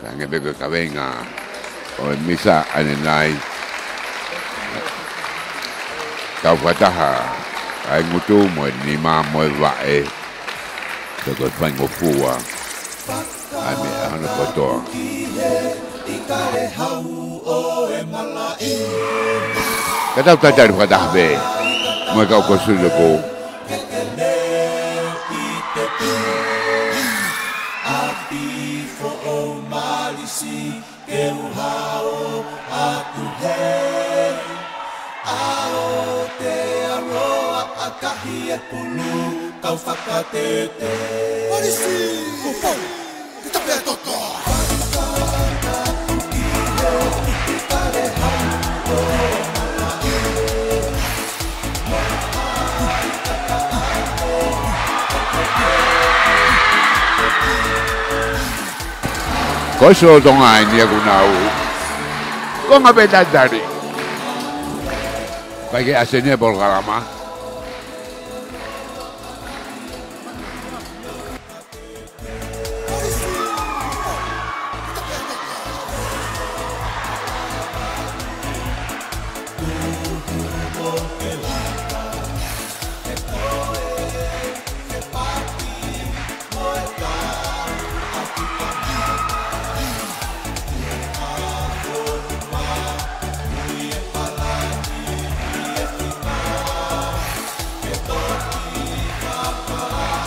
Nge beko ka venga o misa ane nai. Kau whataha ai ngutu mo ni ma mo vae. Ko whaingo fua. Ai me ana kotoa. Katau tatari whataha ve. Mo kau ko sulu ko. Si ke uhao aku he ao te aroa akahi e pulu kau whakatete Marisi upau te tape a toto Koso tonga ini aku nau. Kau ngapain tadi? Pakai asinnya bol kalama.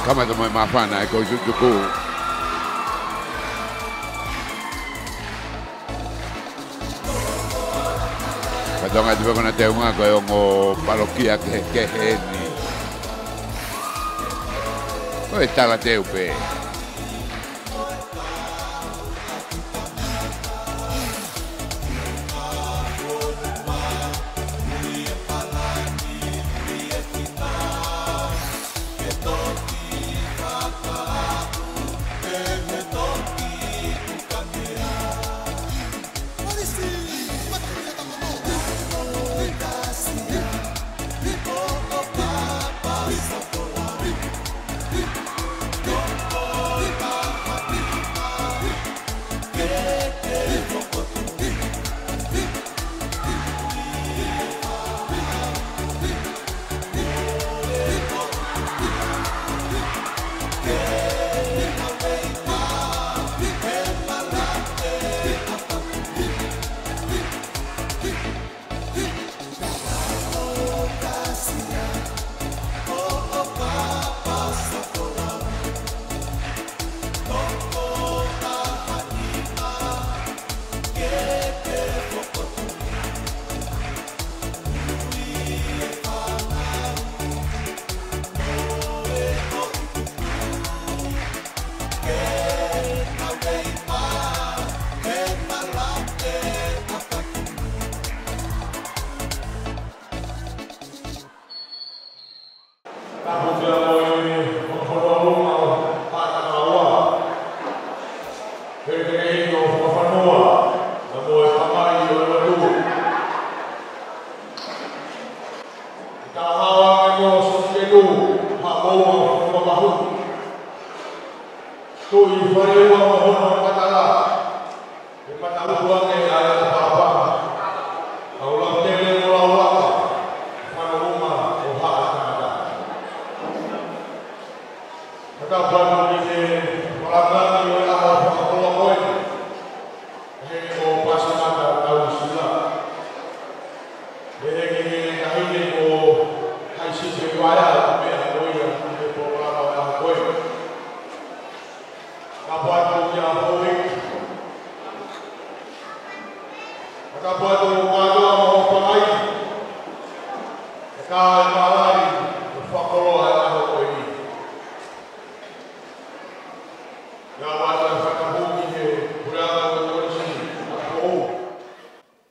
Kama to mai mafana ko juku. Kadang ada kena tengok ko yung parokia ke heni. Ko está la teupe.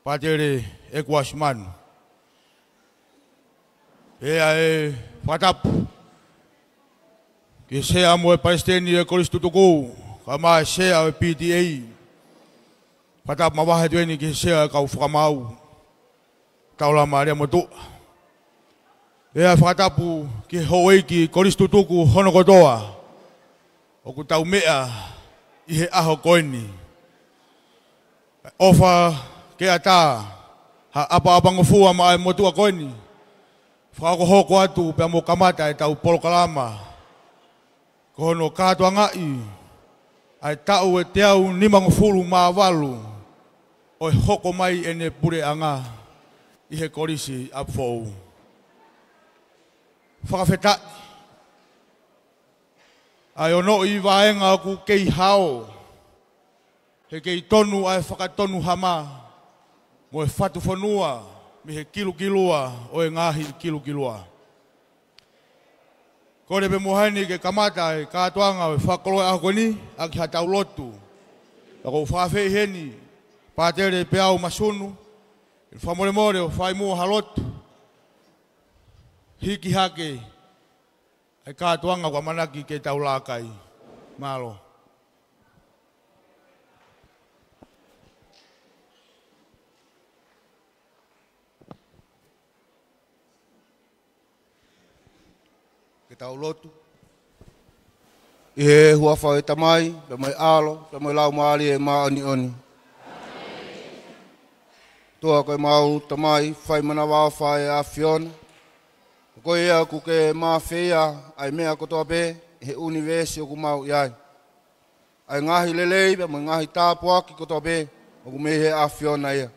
Patere Ekwashman. Fatap. Que sea mo Palestine e Kristo tuku. Kama sea PTA. Fatap mawahe dueni que sea kau famau. Taula Maria motu. Fatapu que hoei que Kristo tuku hono kotoa. O ku tau mea i he aho koini. Ofa ke ata ha apa ngofua mai motua koini. Whako hoko atu pe mo kamata e tau polokalama. Kono katua ngai ai tau e te au nima ngofuru maa walu. Oi hoko mai ene pure anga i he korisi apfou. Whakawheta ai ono i vaenga aku kei hao. He kei tonu ai whakatonu hama. Mo e whatu whanua mi he kilua o e ngahi kilua. Kore pe mohani ke kamata e katoanga e whakoloe ako ni aki hatau lotu. Ako whawhei heni pātere pe au masunu. E whamore more o whai mua halotu. Hiki hake e katoanga kwa manaki ke tau lākai. Malo. Tau lotu. I he hua whau e tamai, pe mai alo, pe mai lau maari e maa oni oni. Toa koe mau tamai, whai mana wā whai a Fiona. Koe ea ku ke maa whia, ai mea kotoa pe, he universi o ku mau iai. Ai ngahi lelei, pe mai ngahi tāpuaki kotoa pe, o ku me he a Fiona ia.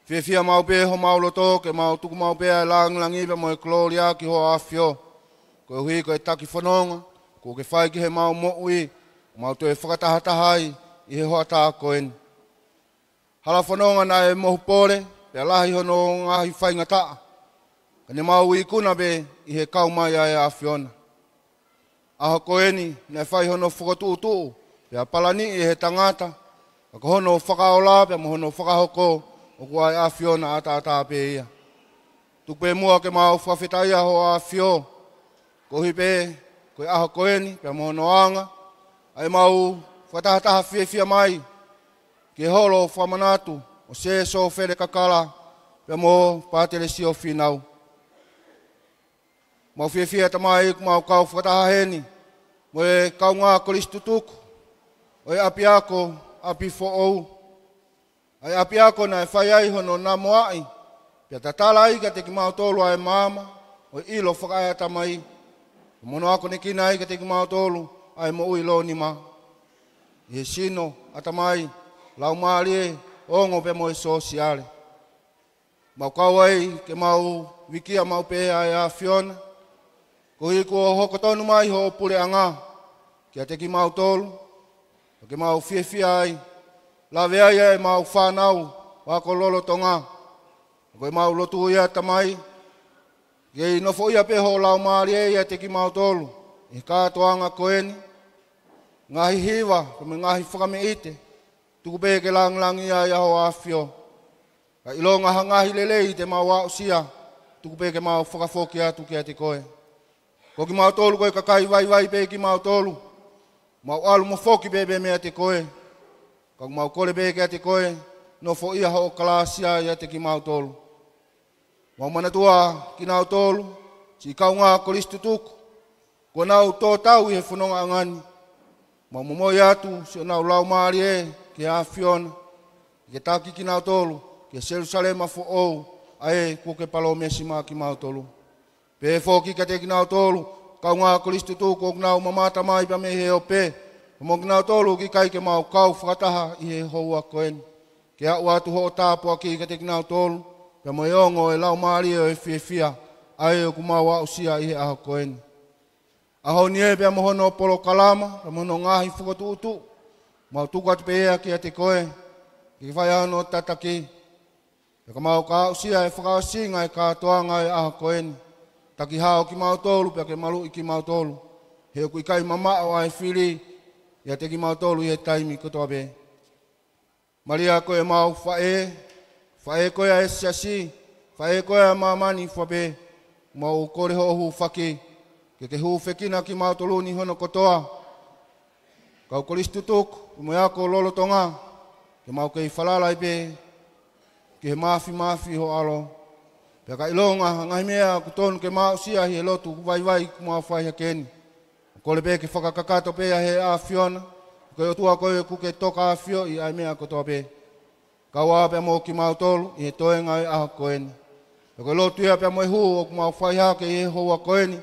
Whia mau pe ho mau loto, ke mau tuku mau pe ai langi pe mai kloria ki ho a Fiona. Koe hui koe taki whanonga, ko ke whai ki he mau mo'ui, mau to e whakatahataha i he hoa tā koeni. Hala whanonga na e mohu pore, pe alahi hono ngahi whainga taa. Kane mau i kuna be i he kaumai ai a Fiona. Aha koeni, na whai hono whakatuutuu, pe a palani i he tangata, ka hono whakaola, pe mo hono whakahoko, o kuai a Fiona ata pe ia. Tupe mua ke mau whawhetaia ho a Fiona, ko hipe, koe aho koeni, pe mohonoanga, ai mau whatahataha whiawhia mai, ke holo whamanatu, o se so where kakala, pe mo pātere si o whinau. Mau whiawhia tamai, mau kau whatahaheni, mo e kau ngā koristutuku, o e api ako, api fo'ou. Ai api ako na e whai ai hono nā moai, pe tatala ai ka te ki mau tolu ai mama, o ilo whakaia tamai, mono ako ne kina ai ka te ki mau tolu, ai mo ui lo ni ma. I he sino, atamai, lau maari e, ongo pe mo e sosiale. Mau kau ai, ke mau wikia mau pe ai a Fiona. Ko hiku o hoko tonu mai ho pule anga, ki a te ki mau tolu, ke mau whiawhia ai, lawe ai e mau whanau, wako lolo tonga. Ko mau lotu ia tamai, Kei nofo ia pe ho lau maari e ia te ki mau tolu. I kātoanga koeni. Ngahi hiwa, kome ngahi whakame ite. Tuku pe ke langlangi ia ia ho awhio. Ka ilonga ha ngahi lele i te mau au sia. Tuku pe ke mau whakafoki atu ki a te koe. Ko ki mau tolu koe kakai vai pe ki mau tolu. Mau alu mo foki pe mea te koe. Ka mau kore pe ke a te koe. Nofo ia ho kalasia ia te ki mau tolu. Mau mana tua ki nau tolu, si kau ngā koristutuku, ko nau tō tau i he whanonga angani. Mau momoi atu, si o nau lau maari e, ki a Fiona, ki taki ki nau tolu, ki a Jerusalema fo'ou, ae ko ke palo mesi mā ki mau tolu. Pe fōki ka te ki nau tolu, kau ngā koristutuku o nau mamata mai pa me he o pe, mo ki nau tolu ki kai ke mau kau whakataha i he houa koeni. Ki a atu ho tāpua ki ka te ki nau tolu, Pea mo eongo e lau maari o e whiawhia, ai o kumau au sia i he aho koeni. Aho ni e pea mohono polo kalama, pea mohono ngahi whakatu utu, mau tuku atu pe ea ki a te koe, ki whai ano tataki. Pea ka mau ka au sia e whakaosinga e kātoanga e aho koeni. Taki hao ki mau tolu, pea ke malu i ki mau tolu. He o kui kai mamao ai whiri, ia te ki mau tolu i he taimi kotoa pe. Maria koe mau whae, Whae koe a esiasi, whae koe a mamani whape, mau kore hohu whaki, ke hu whekina ki mau toluni hono kotoa. Kau koristutuku, mo ako lolo tonga, ke mau kei whalalai pe, ke he mafi ho alo. Pea ka ilonga, ngai mea kutonu ke mau sia hi e lotu vai kumau whai hakeni. Kore pe ke whakakakato pe a he a Fiona, koe otua koe kuke toka a Fio i ai mea kotoa pe. kawa pe mo ki mau tolu i toe ngai a koeni. Ko lo tua pe mo hu o mau fai ha ke e ho a koeni.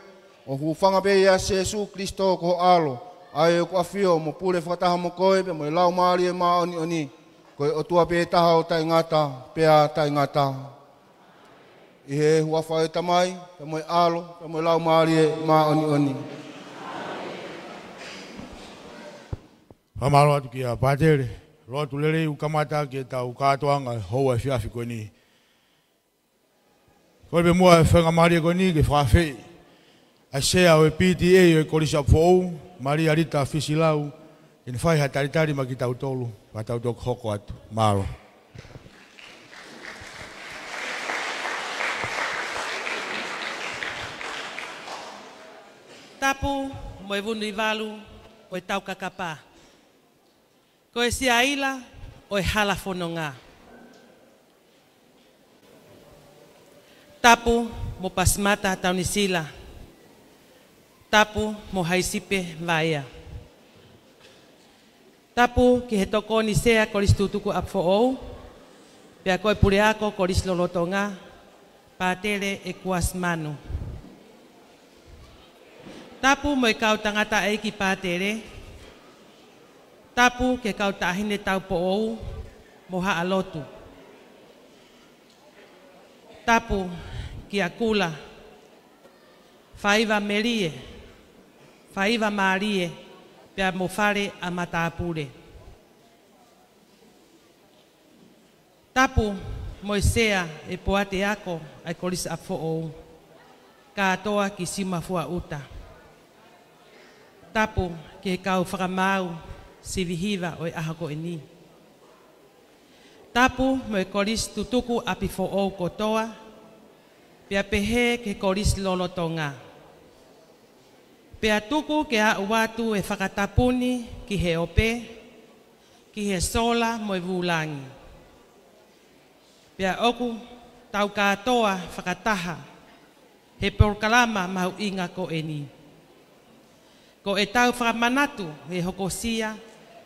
O hu fanga be ia Jesu Kristo ko alo. Ai ko afio mo pule fataha mo koe pe mo lau mari e ma oni oni. Ko o tua pe taha o tai ngata pe a tai ngata. I he hua fai tamai pe mo alo pe mo lau mari e ma oni oni. Pamalo atu ki a patere. Roa tu lere u kamata ke tau katoanga hoa fiafi koe ni. Koe be mua e whenga maria koe ni ke whawhi. A sea o e PTA o e korisa fōu, Maria Rita Fisilau, in whai ha taritari ma ki tau tolu, pa tau tok hoko atu. Malo. Tapu mo e vunu i walu o e tau kakapa. Ko e si aila o e hala whanonga. Tapu mo pasmata taunisila. Tapu mo haisipe vaia. Tapu ki he toko ni sea koris tutuku apfo ou. Pea koe pureako koris lolotonga. Pātere e kuas manu. Tapu mo e kau tangata e ki pātere. Tapu ke kau tahine tau po ou, moha alotu. Tapu ki akula, whaiva merie, whaiva marie, pia mo whare a matapure. Tapu mo e sea e poate ako ai koris a fo ou, ka atoa ki sima fua uta. Tapu ke kau whakamau, sivihiva o e ahako e ni. Tapu mo e koris tutuku api fo ou kotoa, pia pehe ke koris lolotonga. Pia tuku ke a uatu e whakatapuni ki he ope, ki he sola mo e vulangi. Pia oku tau katoa whakataha, he porkalama mau inga ko e ni. Ko e tau whakamanatu he hokosia,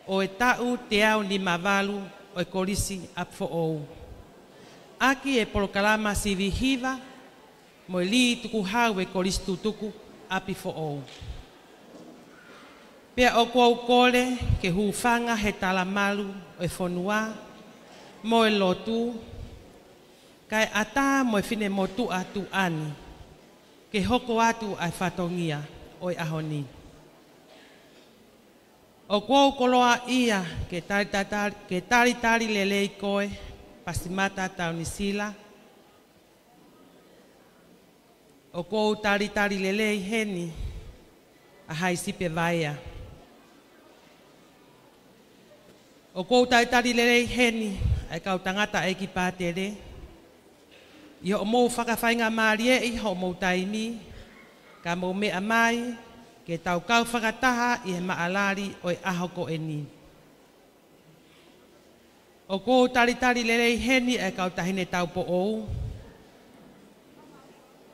o e tau te au ni mavalu o e korisi apfo ou. Aki e polokalama si vihiva, mo e li tuku hau e korisi tutuku api fo ou. Pea o kou kore ke hufanga he talamalu o e fonua, mo e lotu, kai ata mo e fine motu atu ani, ke hoko atu ai whatongia o e ahoni. O kou koloa ia ke tari lelei koe, pasimata taunisila. O kou tari lelei heni, a haisipe vaia. O kou tari lelei heni, ai kau tangata e ki pātere. I ho mou whakawhainga marie i ho mou taimi, ka mou mea mai, ke tau kau whakataha i he maalari o e ahoko e ni. O kou tari lelei heni e kau tahine tau po ou.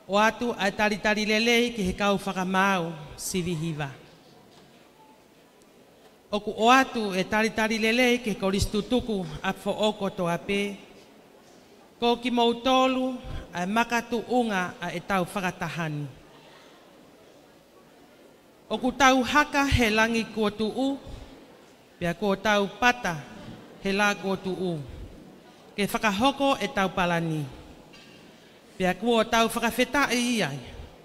O atu ai tari lelei ki he kau whakamau sivihiva. O atu e tari lelei ke koris tutuku apfo oko to ape. Ko ki mou tolu ai makatu unga a e tau whakatahani. O ku tau haka he langi kua tuu, pia ko tau pata he la kua tuu. Ke whakahoko e tau palani. Pia kua tau whakawheta e iai,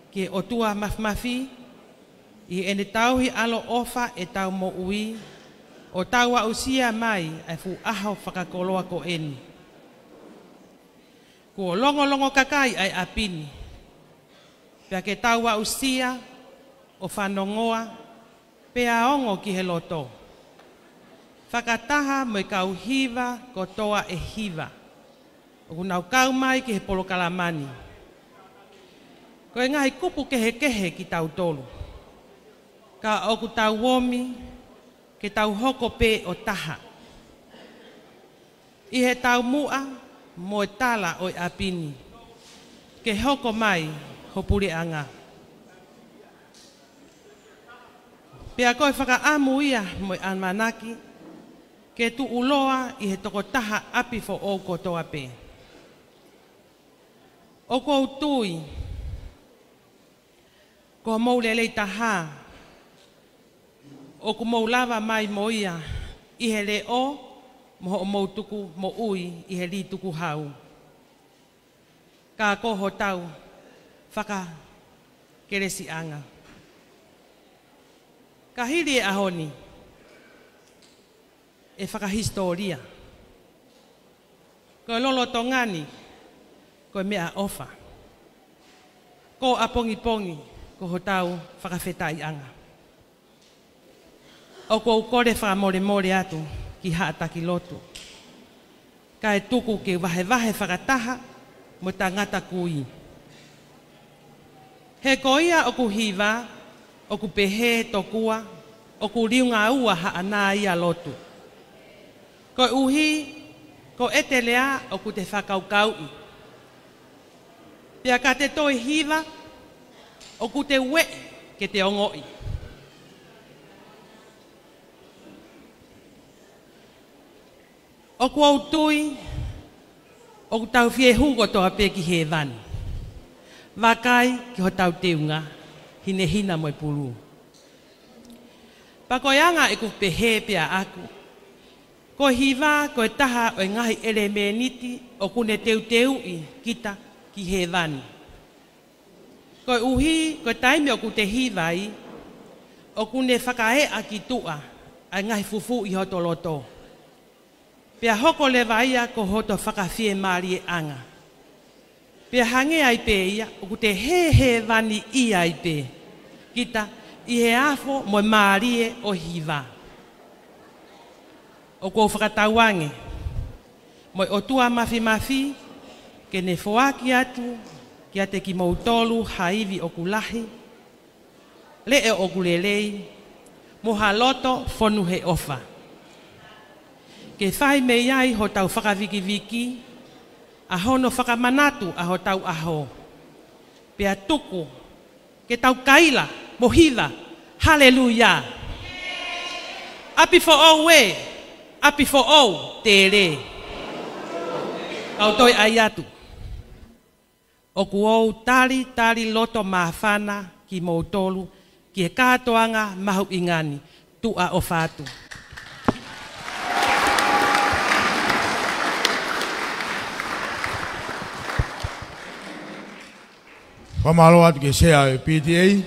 ke o tua mafmafi, i ene tau hi alo ofa e tau mo ui, o tau a usia mai e fu aho whakakoloa ko eni. Kua longo kakai ai apini, pia ke tau a usia, o whanongoa, pea ongo ki he loto. Whakataha mo i kau hiva ko toa e hiva. O kunau kau mai ki he polokalamani. Ko e ngahi kupu kehe ki tau tolu. Ka oku tau womi, ke tau hoko pe o taha. I he tau mua, mo e tala o e apini. Ke hoko mai, hopuri anga. Pea koe whakaamu ia mo i anmanaki, ke tu uloa i he toko taha api fo o kotoa pe. O ko tui, ko mau lelei taha, o ko mau lava mai moia, i he le o, mo o mau tuku mo ui, i he li tuku hau. Ka koho tau, whaka keresi anga. Ka hiri e ahoni, e whakahistoria. Ko lolo tongani, ko mea ofa. Ko apongi pongi, ko hotau whakawhetai anga. O ko ukore whakamore more atu, ki haataki lotu. Ka e tuku ke wahe whakataha, mo tangata kui. He koia o ku hiva, o ku pehe tokua, o ku riunga ua haana ia lotu. Ko uhi, ko etelea o ku te whakaukau. Pia ka te toi hiva, o ku te we ke te ongoi. O ku au tui, o ku tau fie hungo toa pe ki he vani. Wakai ki ho tau teunga, hine hina moi pulu. Pakoianga e ku pehe pia aku. Ko hiva, ko e taha o ngahi elemeniti o kune teu i kita ki he vani. Ko uhi, ko taimi o ku te hivai, o kune whakahe a ki tua, a ngahi fufu i hoto loto. Pia hoko le vaia ko hoto whakawhie maari e anga. Pia hange ai pe ia, o ku te he vani i ai pe. Kita, i he afo mo maari e o hiva. O ko whakatauange, mo o tua mafi, ke ne foaki atu, ki ate ki mautolu haivi o kulahi, le e o kulelei, mo haloto fonu he ofa. Ke whai me iai ho tau whakawiki, a hono whakamanatu a ho tau aho. Pea tuku, ke tau kaila, mohiva, haleluia. Api fo o we, api fo o te re. Kau toi ai atu. O ku ou tari loto mahafana ki mautolu, ki e kātoanga mahu ingani, tua o fatu. Whamalo atu ke sea e PTA,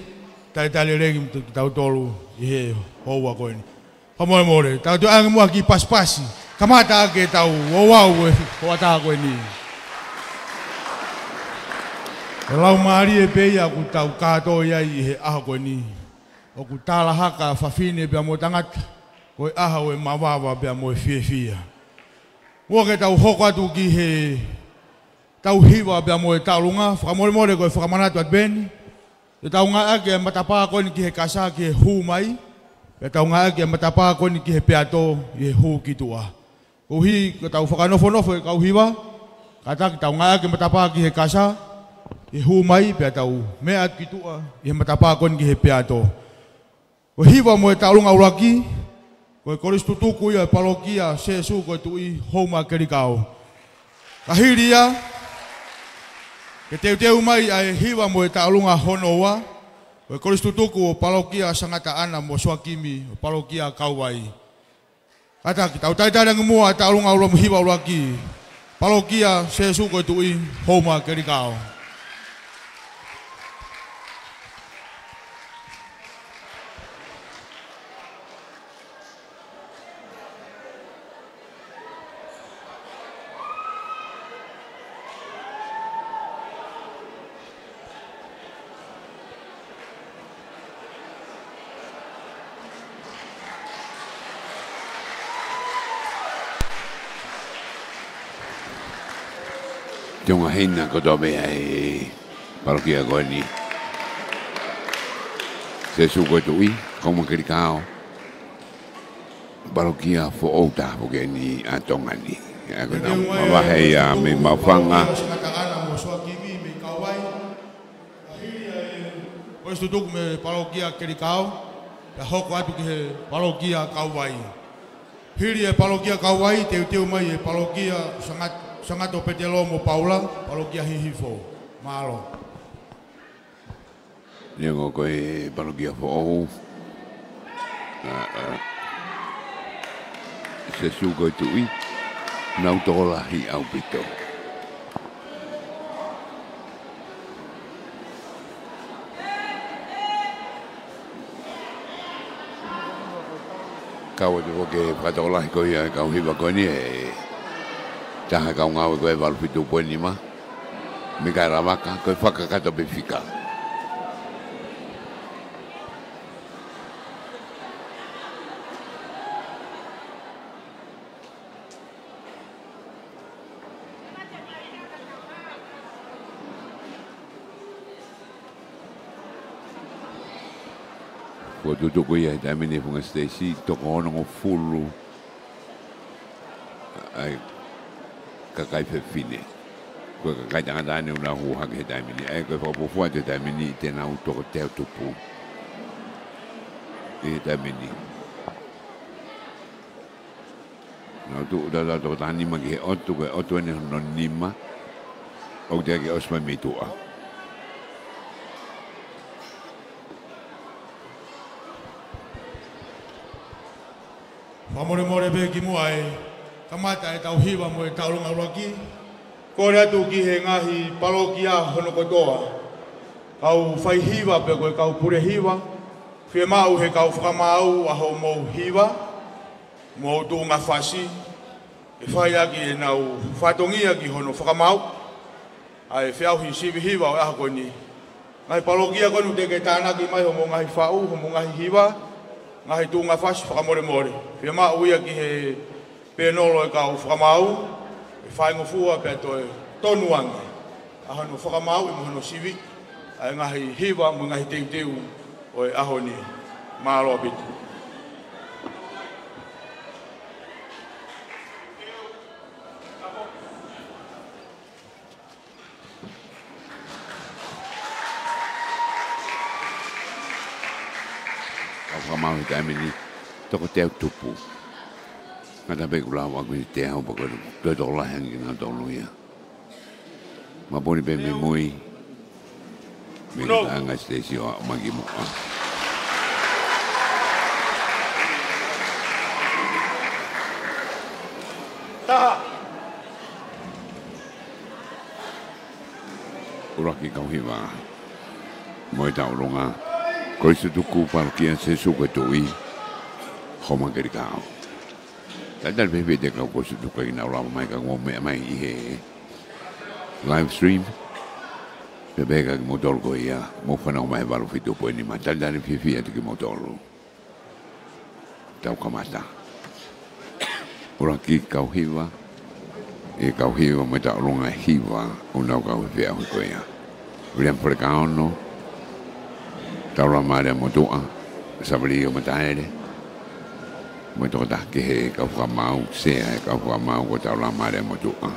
tali regi mtu ki tau tolu i he houa koeni. Whamoe more, tau tu anga mua ki paspasi, kamata ake tau wawau e hoata koeni. E lau maari e pei aku tau kato iai i he aha koeni. O ku tala haka whawhine pia mo tangata, ko e aha o e mawawa pia mo e fia. Ua ke tau hoko atu ki he tau hiwa bea mo e taurunga, whakamore koe whakamanatu at beni. E tau ngā ake e matapaa koe ni ki he kasa ki he hū mai. E tau ngā ake e matapaa koe ni ki he peato i he hū ki tua. Ko hi, ko tau whakanofo e kau hiwa. Kata ki tau ngā ake e matapaa ki he kasa, i hū mai, pea tau mea ki tua, i he matapaa koe ni ki he peato. Ko hiwa mo e taurunga uraki, ko e koristu tuku ia e palokia, sesu koe tui houma kerikao. Kahiria, ke teu mai ai hiwa mo e taulunga honoa, o e koristu tuku o palokia sangata ana mo suakimi, o palokia kauwai. Kata ki tau taitarang mua taulunga ulam hiwa uraki, palokia sesu koe tui houma kerikao. Tunga hina ko dobe ai parokia koe ni. Se su koe tui, koma kerikao. Parokia fo outa po ke ni a tonga ni. Ako na mawahe a me mawhanga. Koe stu tuku me parokia kerikao, e hoko atu ki he parokia kauwai. Hiri e parokia Kauai, teu mai e parokia Sangato Petelomo Paula, parokia Hihifo. Mahalo. Nengo koe parokia fo'ou. Se suko tui. Nau tolahi au pito. Kau tu ke patolah ko ya kau hiba ko ni taha kau ngau ko val fitu po ni ma mi ka ramaka ko faka ka to bifika ko tu ko ya da mini funga stesi to ko no fulu ai ka kai fe fine ko ka kai tanga dani una hu ha ke da mini ai ko po fu ate da mini te na to ko te to pu e da mini no tu da to tani ma ke o tu ne no nima o de ke osma mi tu a Mamore be ki mua e kamata e tau hiwa mo e taurunga uraki. Kore atu ki he ngahi parokia hono kotoa. Kau whai hiwa pe koe kau pure hiwa. Whie mau he kau whakamau aho mou hiwa. Mou tūnga whasi. E whai aki e nau whatongia ki hono whakamau. Ai whiau hi sivi hiwa o aha koe ni. Ngahi parokia konu te ke tānaki mai homo ngahi whau, homo ngahi hiwa. Ngahi tūnga whasi whakamore. Whia maa uia ki he pēnolo e kau whakamau, e whaingo fua pēr toi tonuanga. Aho no whakamau e muhono sivi, ai ngahi hiwa mo ngahi teu o e aho ni māroa pitu. Mau ta mini to ko te tupu ngata be kula wa ko te ha bo ko to la hang na to lu ya ma boni be me moi me na nga stesi o ma gi mo Taha ura ki kau hiwa mo ta ronga ko se tuku parokia se suko tui homa ke kau tadal bebe de kau ko se tuku ina ora mai ka ngo me mai i he live stream bebe ka motor ko ia mo fana mai balu fitu po ni mata dali fifi ati ki motor tau kamata ora ki kau hiwa e kau hiwa mo ta ronga hiwa una kau fe a ko ia William Precauno Taura mare mo tua sabri o mataere mo to ta ke ka fa mau se ka fa mau ko taura mare mo tua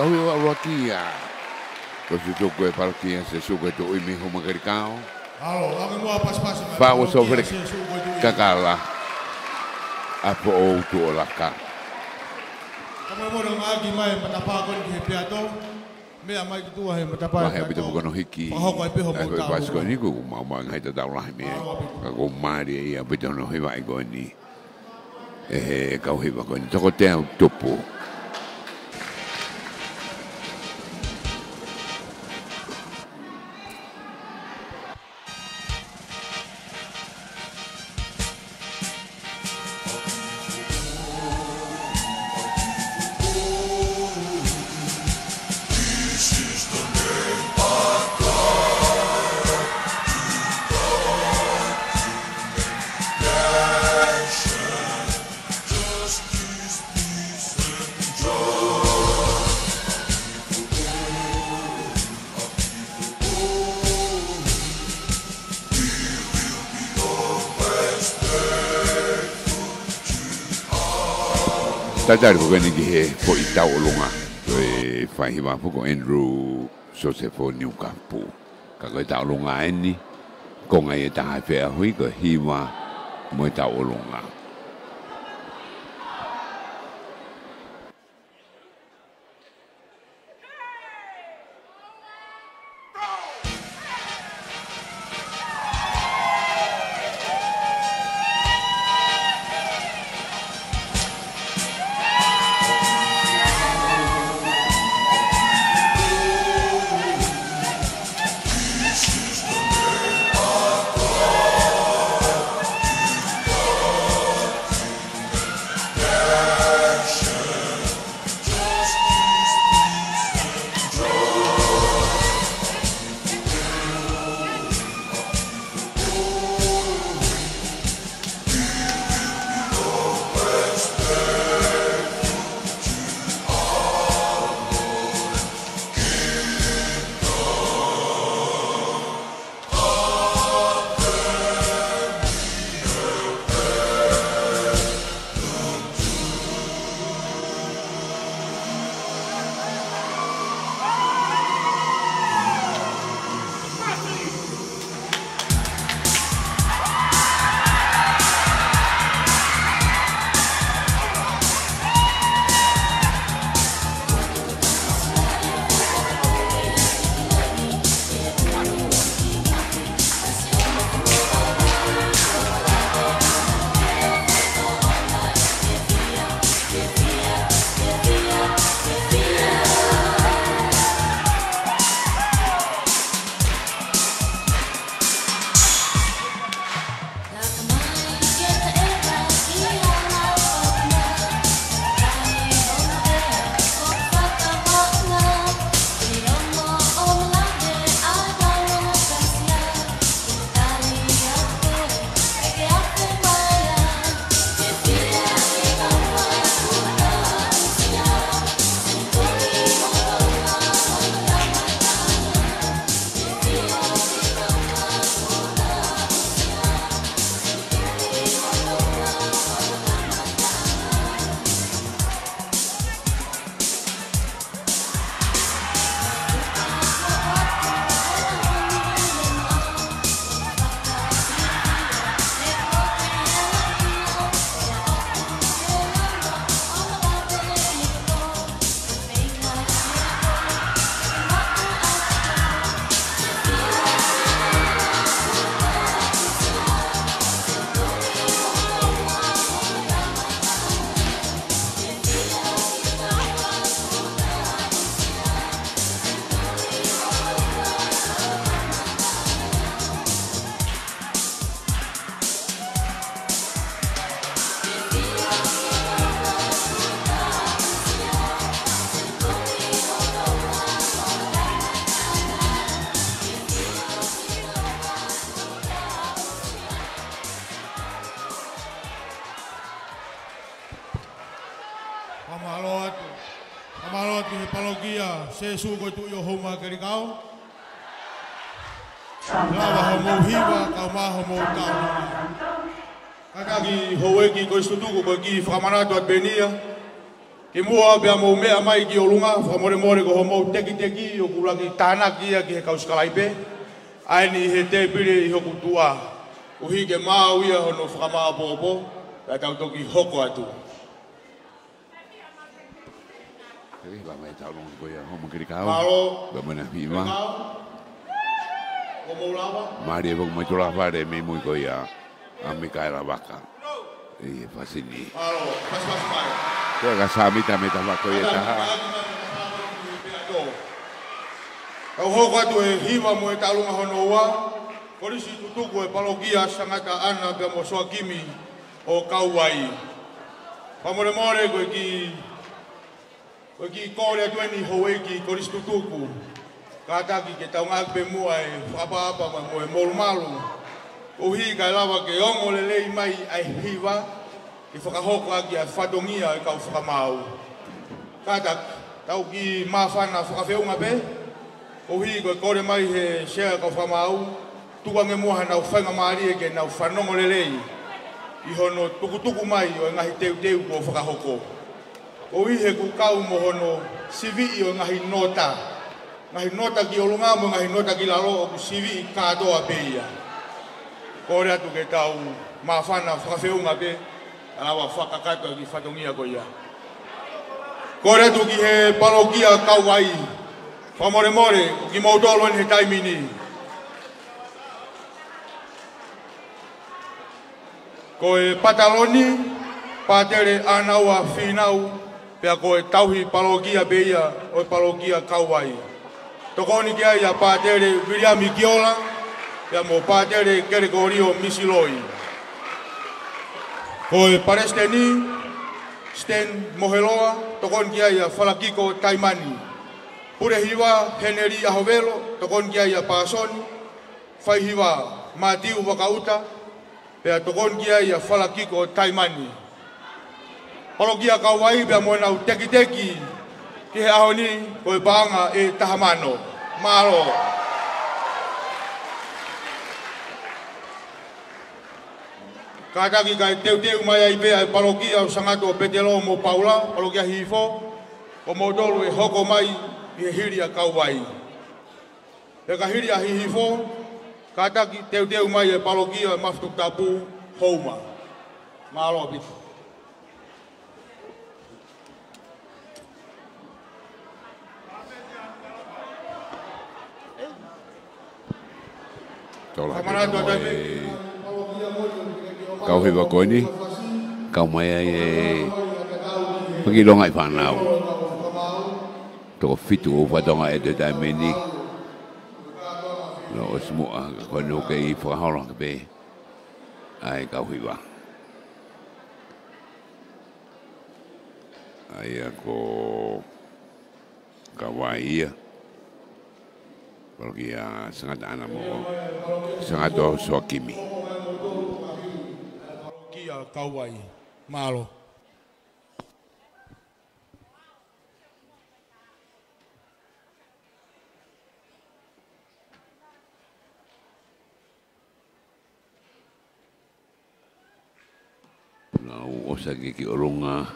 kau hiwa rokia. Kau situ kue parkia sesuka tu imi humagari kau. Halo, aku mau pas-pas. Fau sobre kakala. Apa o tu olaka. Kamu mau dong lagi main matapakon di piato. Me amai tu hai matapakon. Wah, habis tu bukan hiki. Pahok ai pe homo tahu. Pas kau ni ku mau mangai tahu lah me. Kau mari ya betul no hiwa kau ni. Kau hiwa kau ni. Toko teh topo. Tadar bukan ni po itau longa, fai hiba poko Andrew Josepho New Campo. Kalau itau longa ini, kau ngai tahu apa hui ke hiba mo itau longa. Pamalot ni palogia sesu ko tu yo homa kari kau. Lawa homo hiwa kau ma homo kau. Kakagi howe ki ko stutu ko ki famana do benia. Ke mua bea mo mea mai ki o lunga, whamore more ko homo teki teki o kuraki tānaki ia ki he kauskalaipe. Aini he te pire i hoku tua. Uhi ke mau ia hono whakamā popo, ka tautoki hoko atu. Kiri ba mai tau longa ko ia homo kiri kau. Malo. Ba mana hima. O maulawa. Mari e wong mai tola whare me mui ko ia. A me kai la waka. E fasini. Malo, pas mai. Kua ka samita me tawa ko ia taha. Kau hoko atu e hiwa mo e talunga hono ua. Polisi tutuku e palogia sangata ana pia mo soa kimi o kauai. Pamore more koe ki kore atu eni hoe ki polisi tutuku. Kataki ke taunga pe mua e apa-apa mo e molu-malu. Uhi kai lawa ke ongo lelei mai ai hiwa. I whakahoko aki a whatongia e kau whakamau. Kātak, tau ki mawhana whakawheunga pe. Uhi koe kore mai he shea kau whakamau. Tukange mua nau whainga maari e ke nau whanongo lelei. I hono tukutuku mai o ngahi teu ko whakahoko. Uhi he kukau mo hono sivi o ngahi nota. Ngahi nota ki olunga mo ngahi nota ki lalo o ku sivi i kātoa pe ia. Kore atu ke tau mawhana whakawheunga pe. Alawa whakakato ki whatongia ko ia. Kore atu ki he palogia kauai. Whamore more, ki mautolo en he taimini. Ko e pataloni, patere anau a whinau, pia ko e tauhi palogia beia o e palogia kauai. Tokoni kia ia patere Williami Kiola, pia mo patere Gregorio Misiloi. Ko e Paresteni, Sten Moheloa, tokon kia ia Falakiko Taimani. Pure hiwa Heneri Ahovelo, tokon kia ia Pasoni. Fai hiwa Matiu Wakauta, pea tokon kia ia Falakiko Taimani. Palogia kauai pea mo nau teki-teki ki he ahoni ko e paanga e tahamano. Malo. Kataki kai teu mai ai pea e palogia o sangato o petelo mo paula, palogia hifo, o modolo e hoko mai i he hiri a kauai. E ka hiri a hifo, kataki teu mai e palogia maftuk tapu houma. Malo bitu. Tola kau hiwa koe ni, kau mai ai e pagilonga i whanau. Toko fitu o whatonga e te taimeni. No o smua koe no ke i whakahorong ke pe. Ai kau hiwa. Ai ako kawai ia. Porque a sangat ana mo sangat o soakimi. Kia kauai, malo. Lau osa ki orunga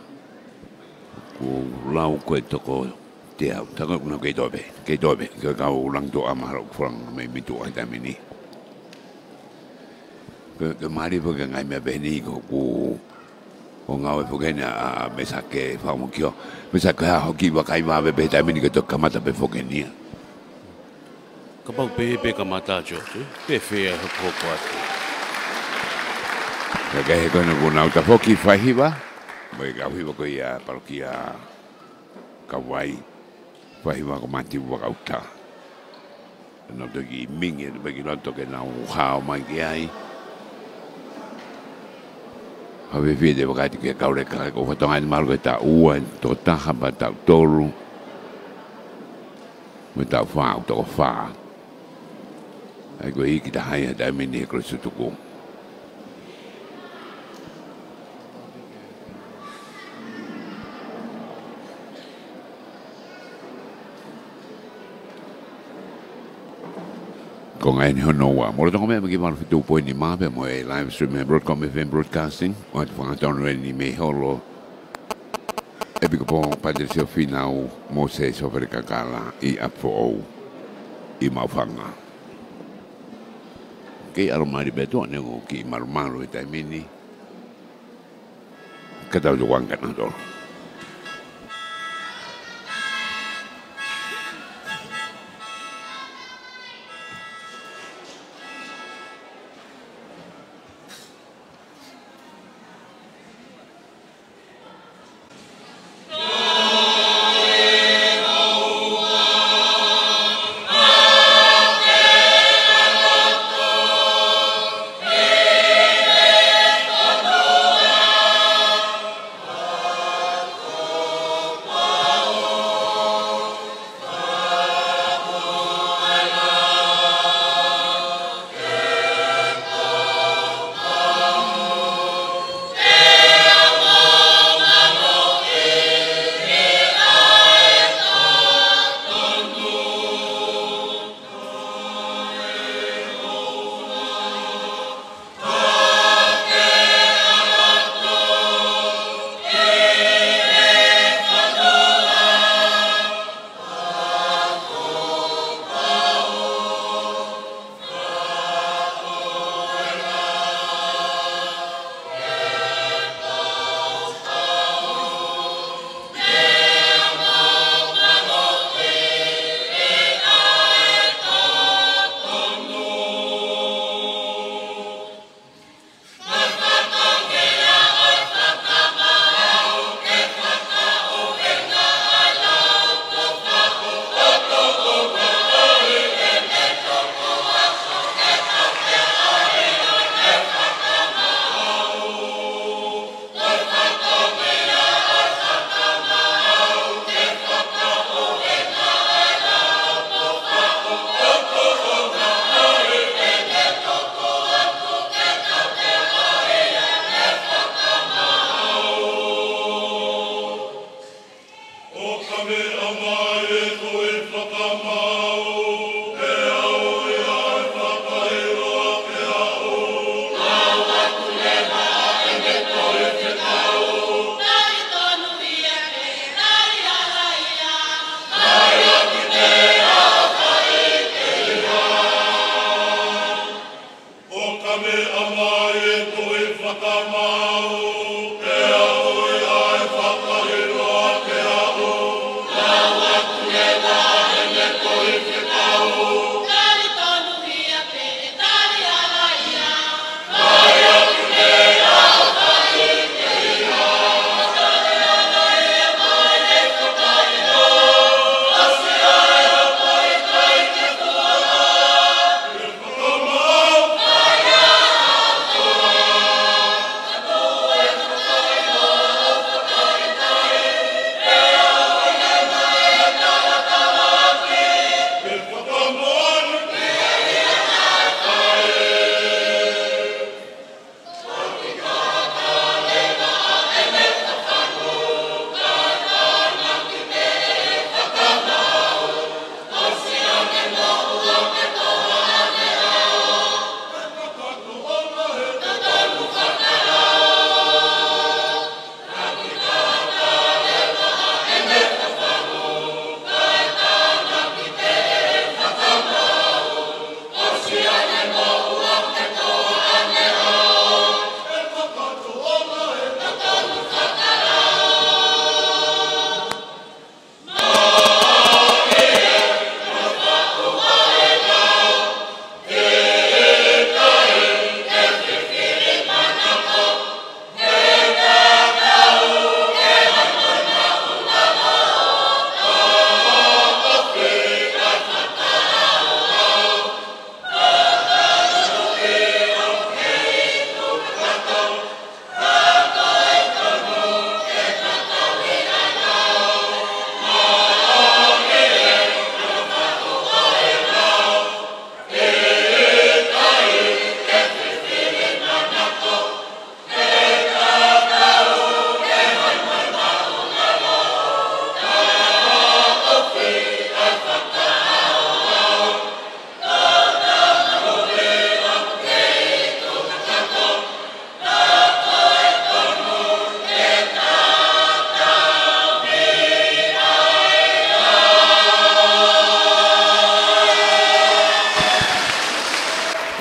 ku lau koe toko te au taka kuna kei tobe ka kau ulang to amaro kurang mai mitu ai tamini ke mari po ngai me beni ko ku o ngau po kena mesake fa mo kio mesake ha hoki wa kai ma be tamini ke to kamata be fokenia ka pau pe kamata jo pe fe ho ko ka he kono kuna uta foki fahiva mai ka hiva ko ia parokia kawai fahiva ko mati wa kauta no to ki mingi no bagi no to ke na hao mai ki ai ave vede wakati ke kaure ka ko fatonga ni malu ta ua to ta haba ta toru mo ta fa to fa ai ko iki ta hai da mini ko su tu ko con ai no wa mo to me ki mal fitu po ni ma pe mo e live stream broadcom FM broadcasting o fa ton ni me holo E biko po Padre Sio Finau Mose Sofere Kakala I Apo I Maufanga. Ke aromari beto ne go ki marumalo I taimini. Katau jo wanga na do.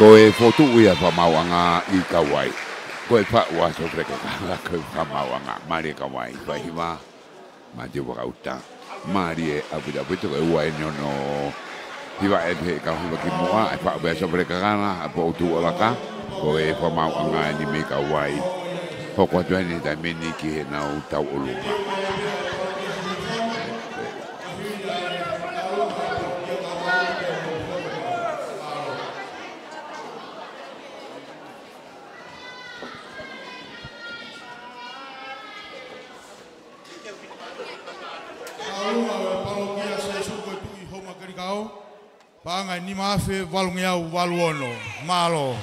Ko e fotu ia pa mauanga I kawai. Ko e pa ua so freka kala ko pa mauanga mari kawai pa hiwa ma te wakauta. Mari e abu da puto ko ua e nyono hiwa e pe ka hiwa ki moa e pa be so freka kala po tu alaka ko e pa mauanga ni me kawai. Hoko tuani da meni ki he nau tau ulunga. Pangai ni mafe valungiau valuono malo.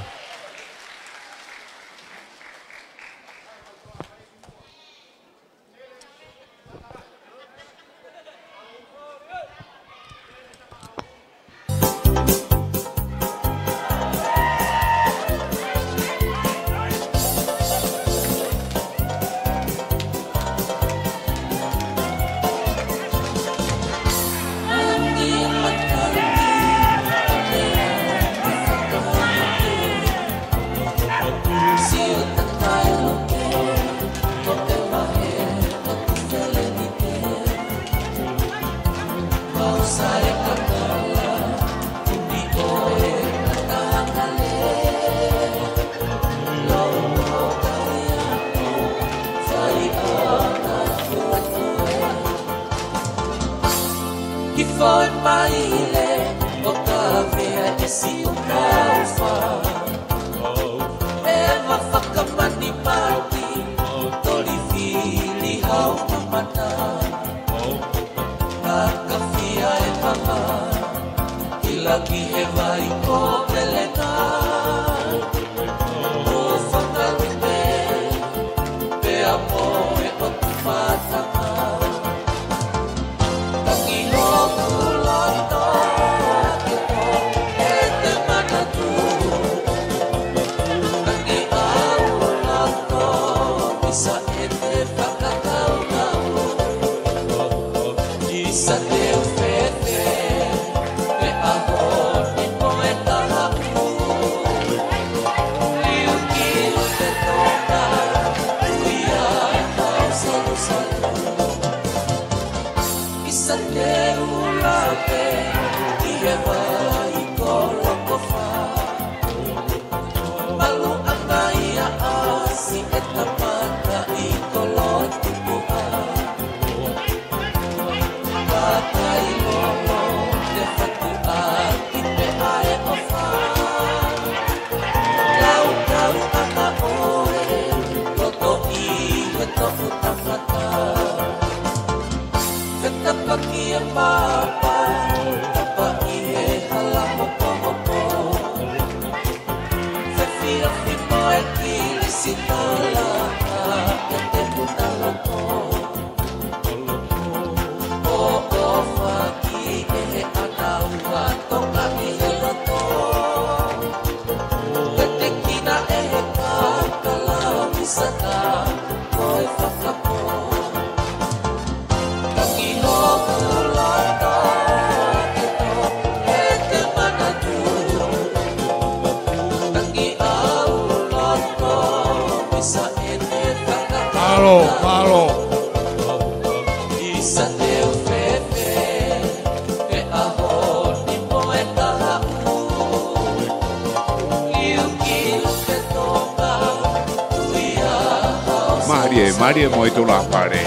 Maria mo itu la pare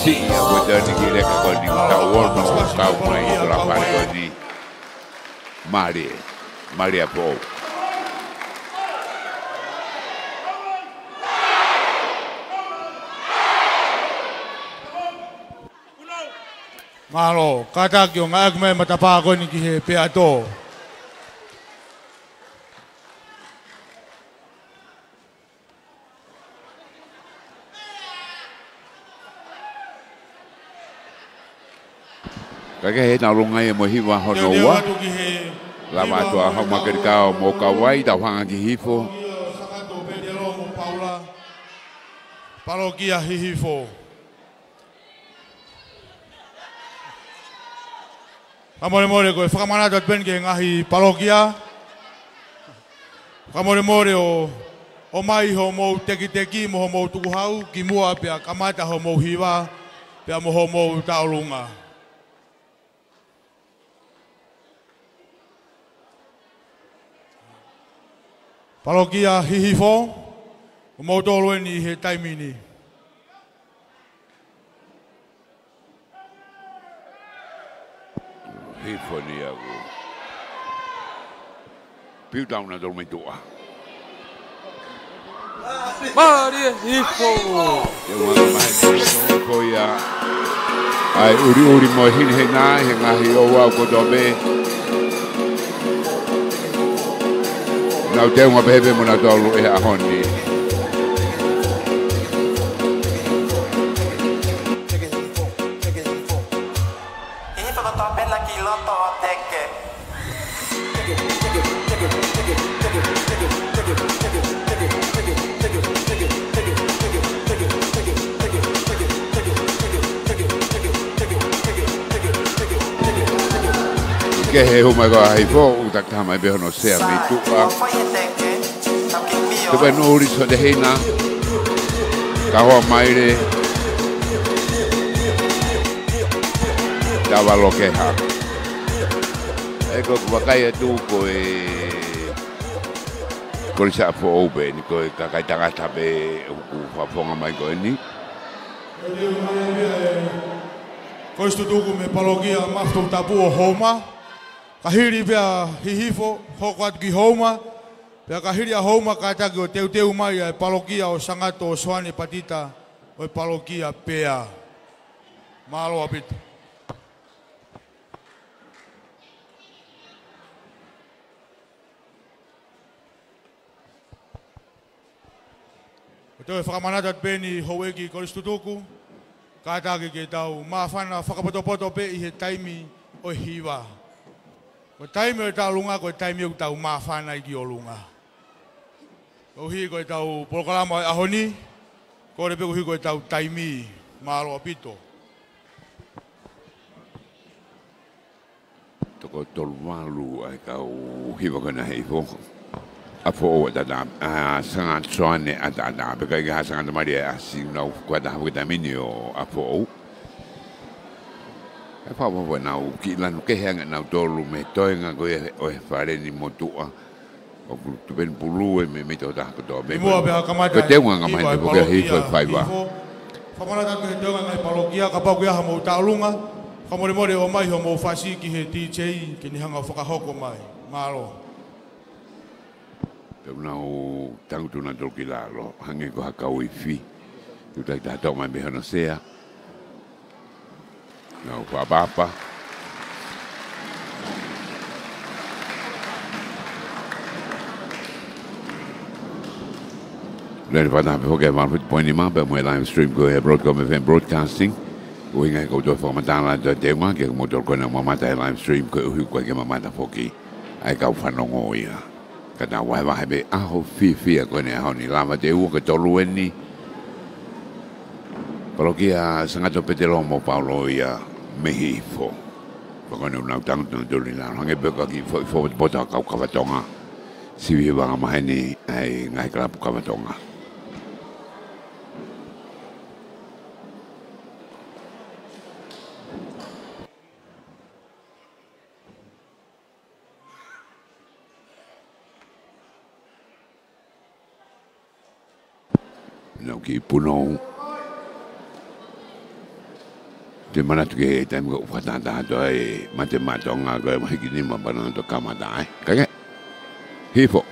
si aku jadi kira kau di tawar no kau mai itu la pare di Maria po malo kata kyo ngak me matapa ko ni ki pe ato. Kaya he na lunga e mo hiwa hono wa. La matua ha makerikao mo kawai da hanga ki hifo. Parokia hifo. Amore more ko whakamana dot ben ke ngahi parokia. Kamore more o mai ho mo teki mo mo tukuhau ki mua pia kamata ho mo hiwa pia mo ho mo taulunga. Parokia hihifo, o mo tolu ni he taimini. Hifo ni aku. Piu tau na tolu mai tua. Maria Hifo. Te wanga mai ko ia. Ai uri mo hin he na he ngahi o wa ko dobe. Nau te unga pepe mo na tolu e ahoni. Ke he huma ko ai fo utak ta mai be no sea me tu a te ben uri so de hina ka ho mai re dava lo que ha eko ko kai tu ko ko sa fo obe ni ko ka kai tanga ta be ku fa fonga mai ko ni Ko istutuku me parokia maftu tapu o homa. Kahiri pia hihifo, hoko atu ki homa. Pia kahiri a homa kataki o teu mai ai parokia o sangato o soani patita o parokia pia. Mahalo apitu. O teo e whakamanata peni haueki ko istutuku. Kataki ke tau mawhana whakapoto pe i he taimi o hiwa. Ko taimi o tau lunga, ko taimi o tau mawhana i ki o lunga. Ko hi ko tau polokalama ahoni, ko repe ko hi ko tau taimi mahalo apito. Toko tolu malu ai kau hiwa kona hei foko. Apo o da sangat soane ada beka ga sangat mari asi no kwada ha mini o apo o e fa mo na o ki lan ke hanga na tolu me toenga go o fare ni motua o tu ben pulu e me to da ko do be mo be kamata ko te nga mai ko ke hi fo faiwa fa mala ta ke te nga parokia ka pa ku ya mo taulunga ka mo o mai ho mo fasi ki he DJ ki ni hanga foka hoko mai malo. Tau nau tangu tuna toki lalo, hange ko hakau i fi. Tu tai tato mai behono sea. Nau whabapa. Lere whata hape hoke marwhit poini ma, pe moe live stream ko he Broadcom FM Broadcasting. Ko inga ko tō whamatala tō te unga, ke ko motor kona mamata he live stream ko uhu koe ke mamata whoki. Ai kau whanongo ia. Kana wai wai be aho fi ko ne aho ni lama te u ko tolu ni parokia sangato petelo mo Paulo ia mehifo ko ne una tang no doli na hange be ko ki fo bota ka vatonga si vi va ma ni ai ngai kra ka vatonga no ki puno te mana tu ke tem ko fatata to e matematonga ko mai ki ni ma bana to kamata ai kage hifo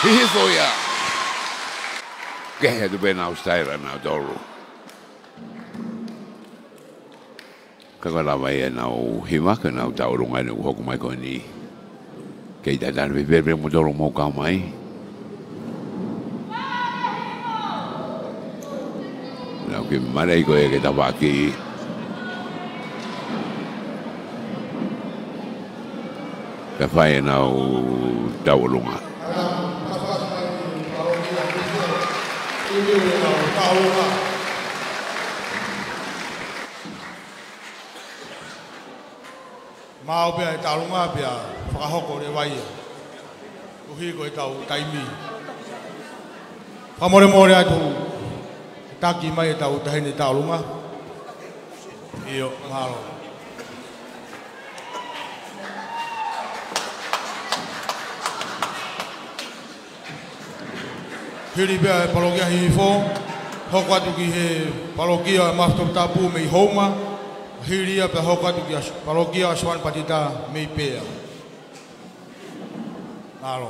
Hihifoia. Kehe tu bena ustaira na dolu. Kakala mai na o himaka na o taurunga ni hoku mai ko ni. Kei dan bebe mo dolu mo ka mai. Na ke mare ko e ke tabaki. Ka fai na o taurunga. Mau pia taurunga pia whakahoko re wai. Uhi ko tau taimi. Whamore more atu taki mai tau tahini taurunga. Iyo, mahalo. Hiri pia palogia hifo. Hoko atu ki he palogia maftok tapu mei homa. Hiria pe hoka tu kia parokia Swan Patita mei pea. Nalo.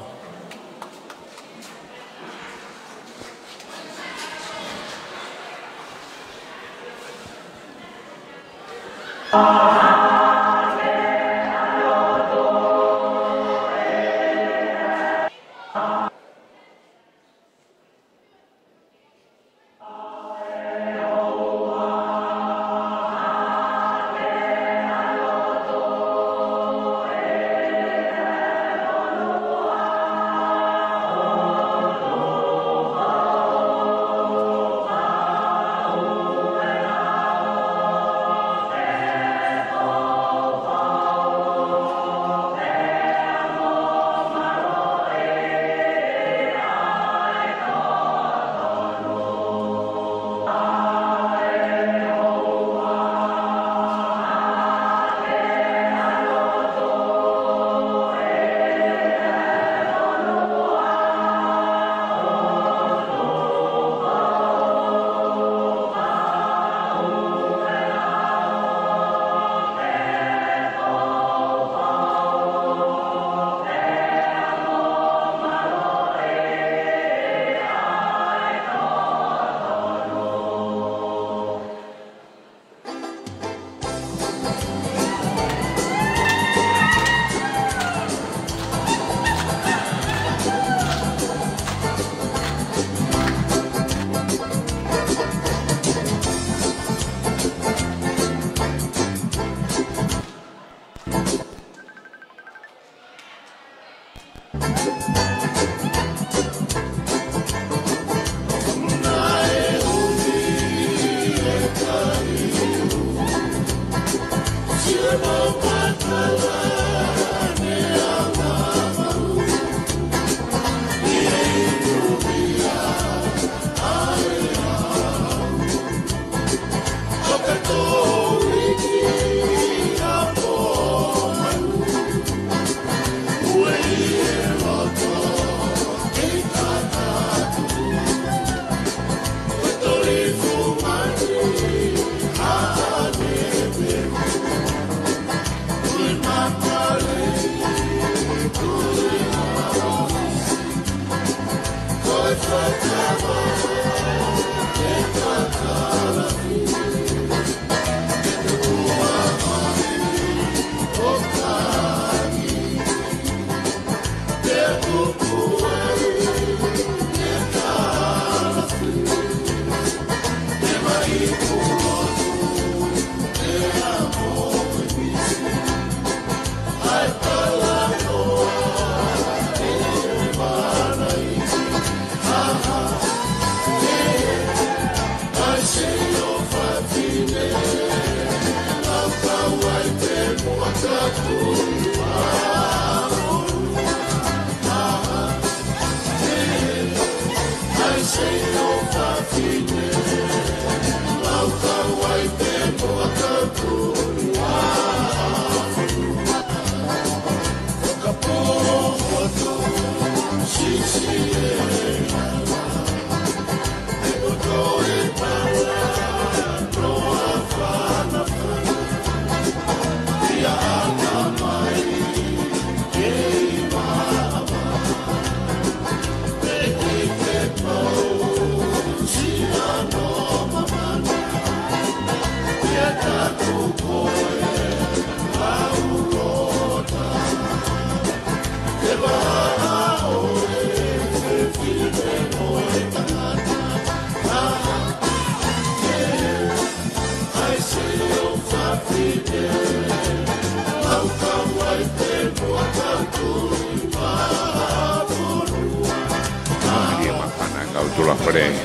Okay.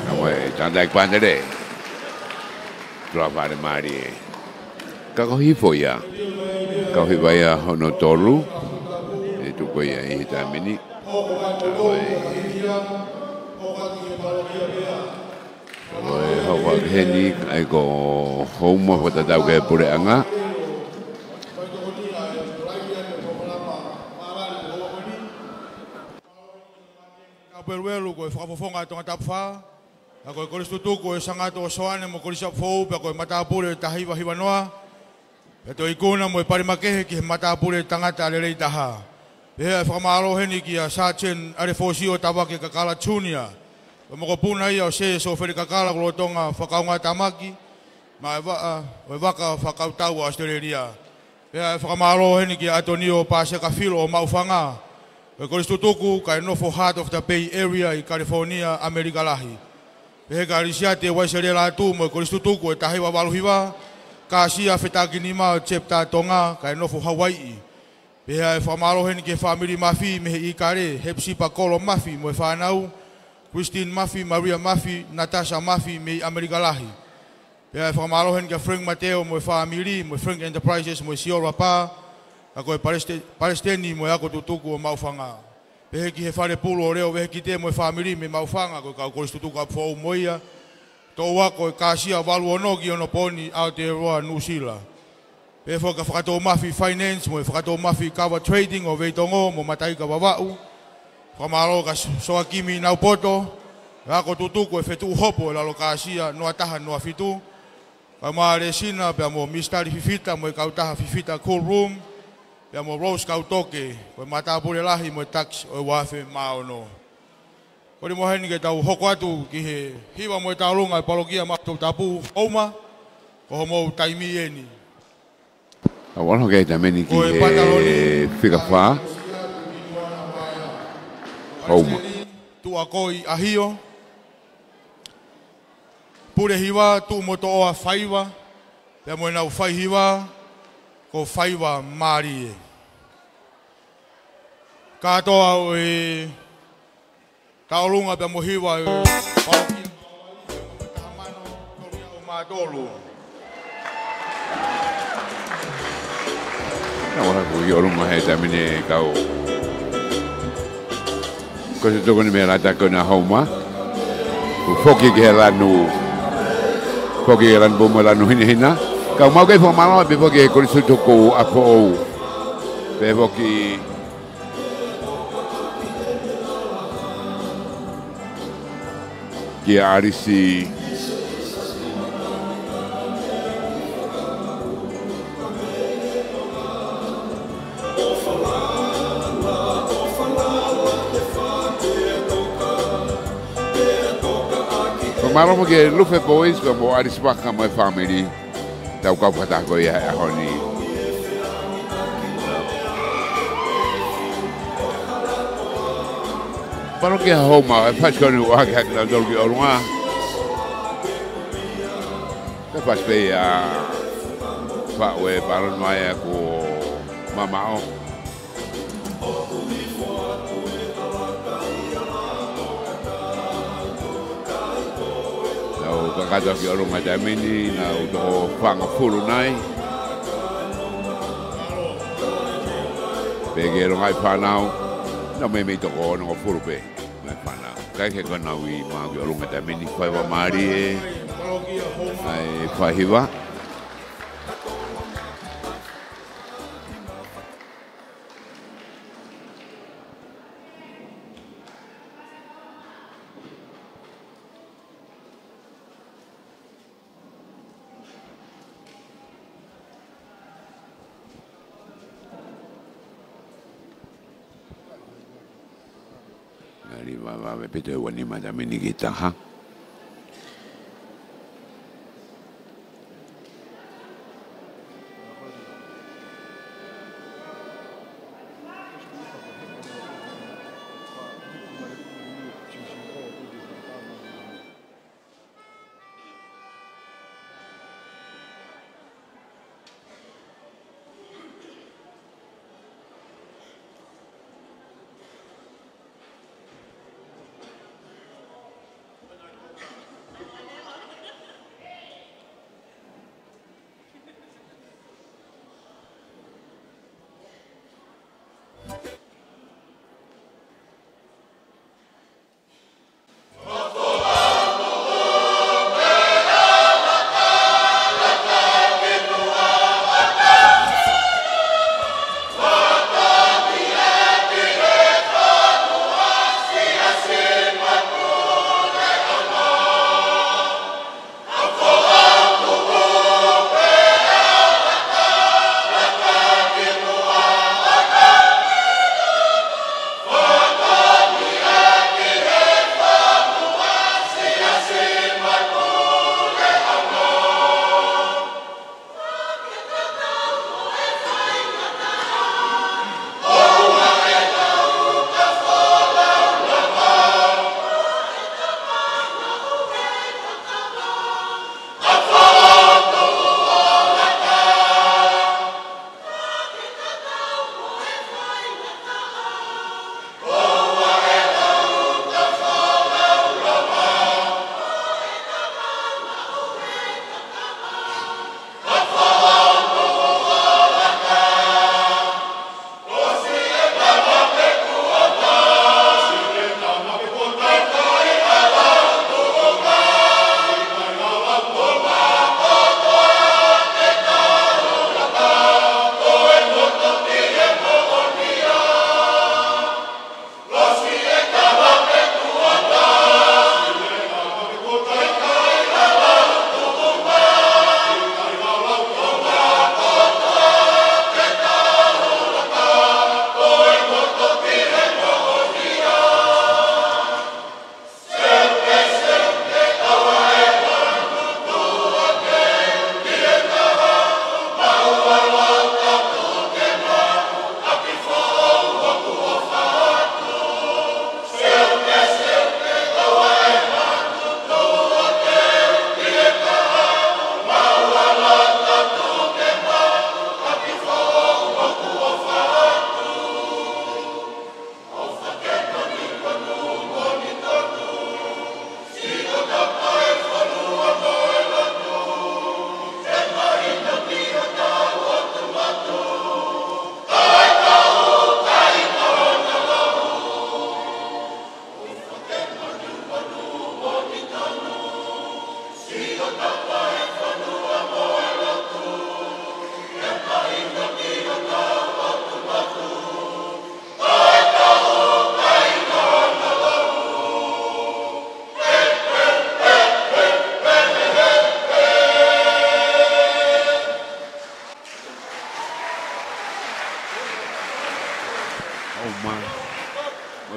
Kamu tanda ikpan deh. Berapa hari mari? Kau hifo ya? Kau hifo ya hono tolu. Itu kau ya hitam ini. Hawa heni aiko homa pada tahu ke pure anga. Perwelu ko whakafofonga tonga tapwha. Ako koristutu ko sangato o soane mo korisap fou, ako matapure tahiwa hiwa noa. Ito ikuna mo parimakehe ki matapure tangata alelei taha. Pehe whakamaro heni ki a sachen arefosio tawake kakala tunia. Moko puna ia o se so fere kakala ko tonga whakaunga tamaki. Ma e waka whakautau a Australia. Pehe whakamaro heni ki atonio pase ka filo o maufanga. Koristutuku kai no for heart of the Bay Area i California, Amerika lahi. Pehe ka risiate waisere la tu mo koristutuku e tahiwa waluhiwa. Ka sia fetaki nima o chepta tonga kai no for Hawaii. Pehe e whamaro heni ke family mafi mehe i kare, hepsipa kolo mafi mo e whanau. Christine Mafi, Maria Mafi, Natasha Mafi me i Amerika lahi. Pehe e whamaro heni ke Frank Mateo mo e family, mo e Frank Enterprises mo e Siora pa. Ako e Palestini mo e ako tutuku o maufanga. Pehe ki he whare pulu o reo, vehe ki te mo e whamiri me maufanga, ko e kau koristutuku apu fau moia. Tō wako e kāsia walu onogi ono poni Aotearoa, New Zealand. Pehe whaka whakato mafi finance, mo e whakato mafi kawa trading o veitongo, mo matai ka wawau. Whamaro ka soakimi nau poto. Ako tutuku e whetu hopo e lalo kāsia, noa taha noa fitu. Ka maare sina, pea mo mistari fifita, mo e kautaha fifita cool room. Pea mo Rose Kautoke, koe matapure lahi mo tax o wafe maono. Kori mo heni ke tau hoko atu ki he hiwa mo taurunga e palokia matou tapu oma, ko mo taimi eni. Awal hoke tameni ki he whikawha. Oma. Tu akoi ahio. Pure hiwa, tu mo to oa whaiwa. Pea mo nau whai hiwa. Ko whaiwa maari e. Katoa o e taurunga pe mohiwa e paukia tahamano toria o madolu. Na wala ko yorunga he tamene kau. Ko se toko ni me rata ko na homa. Ko foki ke lanu. Foki ke lanu bomo lanu hina. Kau mau ke formalo be foki koristutuku apo. Be foki Kia arisi Maro mo ke lufe boys ko mo aris baka mo family tau ka pata ko ya honi Paro ke homa pas ko ni wa ka na dolgi orwa ka pas pe ya fa we paro mai ko mamao Kakato ki oro matamini na uto whanga furu nai. Pege ro ngai whanau, na me me toko ono furu pe, ngai whanau. Kai ke kona ui maa ki oro matamini whaiwa maari e, ai whahiwa. Pete wani matamini ki taha.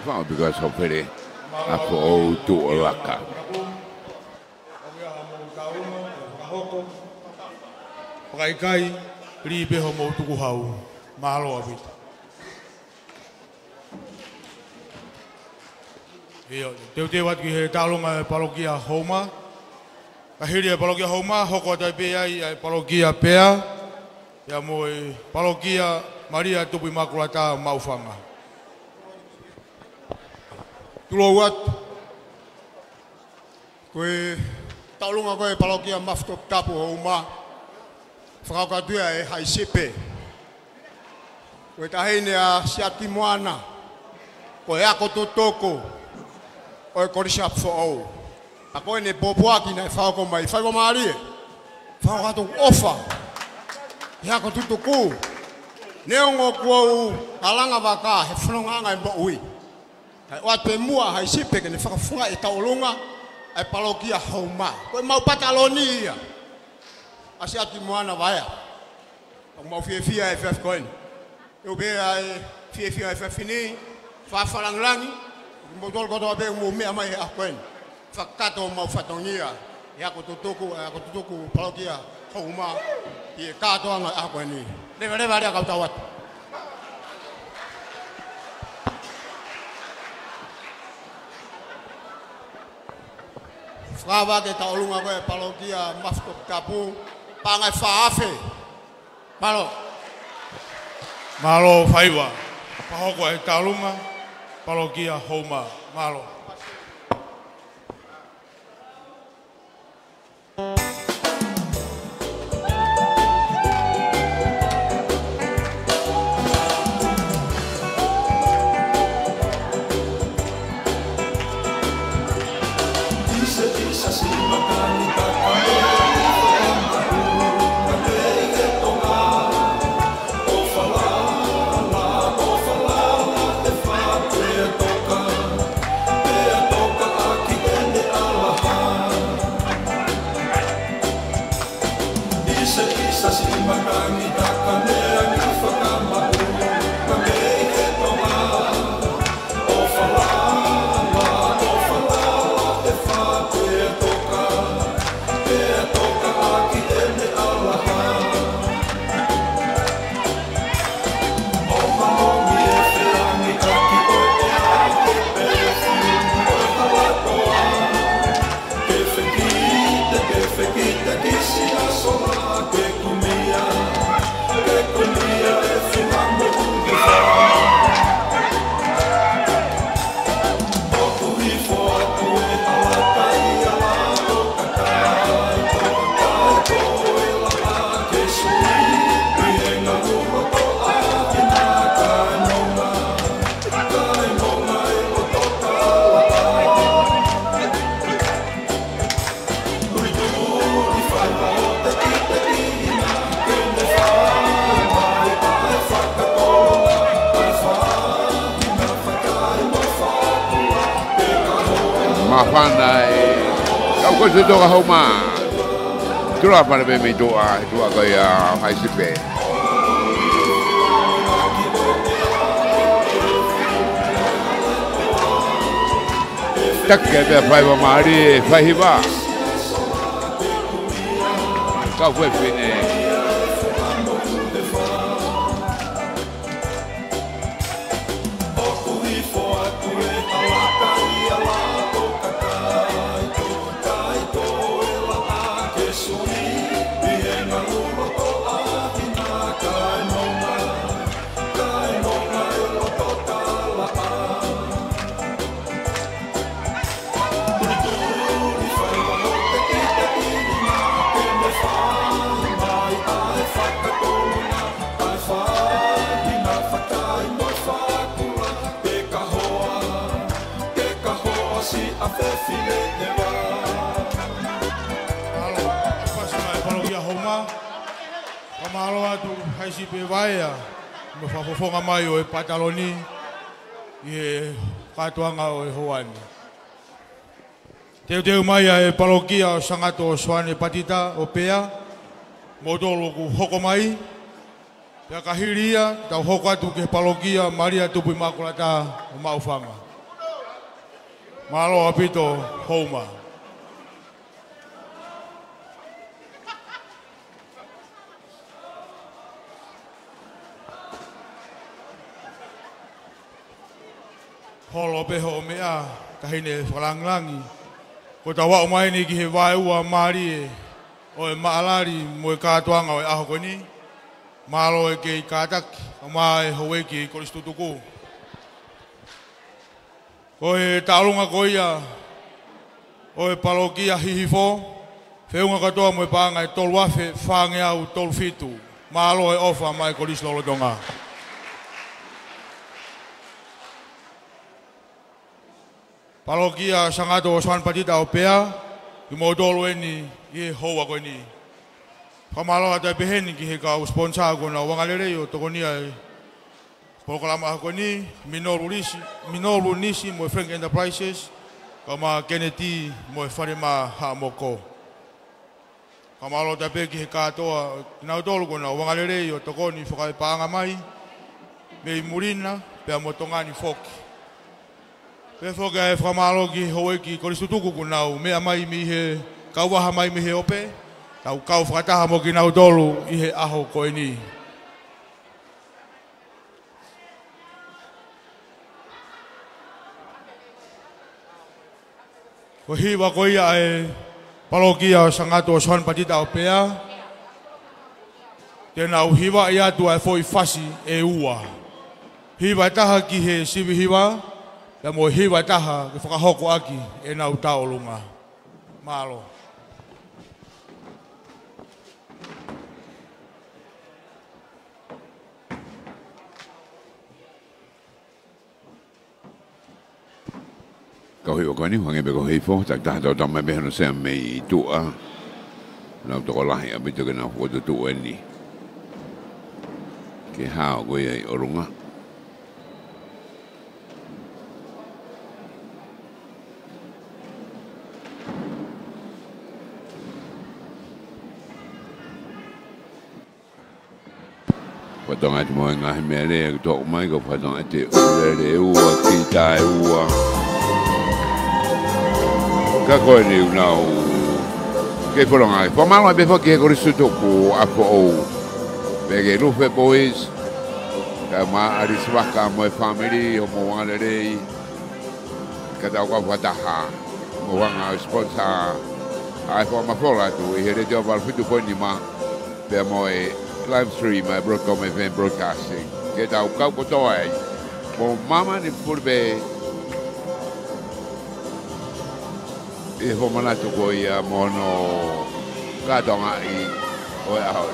Whao bika so pere. Apo o tu o laka. Pakaikai, ripe ho mo tuku hau. Mahalo apita. Teu wat ki he talonga parokia Homa. Kahiri parokia Homa, hoko tai pea i parokia Pea. Ya mo parokia Maria Tupu Imakulata Maufanga. Tulo wat. Koe talonga koe parokia Maftok Tapu Homa. Whakakatua e Haisipe. Koe tahine a Siati Moana. Koe ako totoko. Oi korisa fo'ou. A koe ne popoaki nei whako mai. Whaiwa maari e. Whako kato ofa. Ia ko tutuku. Neongo kuau alanga waka he whanonganga e mo ui. Kai oat pe mua hai sipe ke ne whakafunga e taolunga ai parokia Homa. Koe mau pataloni ia. Asiati Moana waya. Ang mau fia e whaf koen. Eu bea e fia e whafini. Whawharangrangi. Modal ko to be mo me mai a koen. Whakato mau whatongia. Ia ko tutuku parokia Homa. I katoa nga a koeni. Rewa rea kau tawat. Whawa ke taolunga koe parokia Maftok Tapu. Pangai whaafe. Malo. Malo whaiwa. Pahoko e taolunga. Parokia Homa. Malo. Kau ko se doa Homa. Tura para be me doa ko ya Haisipe. Tak ke be whaiwa maari whahiwa. Kau koe whine. Kamalo atu Haisipe vaya. Me whafofonga mai o e pataloni. I katoanga o e hoani. Teu mai e parokia o sangato o Swane Patita o Pea. Modolo ku hoko mai. Pea kahiria tau hoko atu ke parokia Maria Tupu Imakulata o Maufanga. Malo apito homa. Holo peho mea kahine whalanglangi. Ko tawa o mai ni ki he vai ua mari o e maalari mo e kātuanga o e aho koini. Malo e kei kātaki o mai ho e ki koristutuku. Ko e tālunga ko ia o e palokia hihifo. Whiunga katoa mo e pānga e tolu afe whānge au tolu fitu. Malo e ofa mai korislolotonga. Palokia sangato o Swan Patita o pea, i mo dolo eni i hoa ko ni. Kamalo ata beheni ki he ka sponsor ko na wangalere o tokonia e proklama ko ni Minoru Nisi mo Frank Enterprises, kama Kennedy mo Farima ha moko. Kamalo ata be ki he ka toa na dolo ko na wangalere o tokoni fokai paanga mai. Me murina pe mo tongani foki. Pefo ga e whamalo ki hoe ki koristutuku ku nau, mea mai mi he kauwaha mai mi he ope, tau kau whakataha mo ki nau dolu i he aho koe ni. Ko hiwa ko ia e palokia sangato o Swan Patita o pea, tēnā hiwa i atua e foi fasi e ua. Hiwa taha ki he sivi hiwa, la mo hiwa taha ke whakahoko aki e nau taolunga. Malo. Kau hiwa kani wange be ko hifo tak tah tau tamai be hano sea mei tua. Nau toko lahi abito ke nau foto tua ni. Ke hao koe ai orunga. Patonga te moe ngahi mea lea ki tōku mai ko patonga te urere ua ki tae ua. Ka koe ni unau. Kei wholonga ai. Whamalo ai befa ki he korisu tōku apo ou. Pege Rufe Boys. Ka maa ariswaka moe family o mo wangarerei. Ka tau kwa whataha. Mo wanga sponsor. Ai whamawhola tu i he re teo walwhitu poini ma. Pea moe live stream I Broadcom FM broadcasting. Kita kau kotoa ai. Mo mama ni purbe. E ho mana tu ko ia mono katonga i o ao.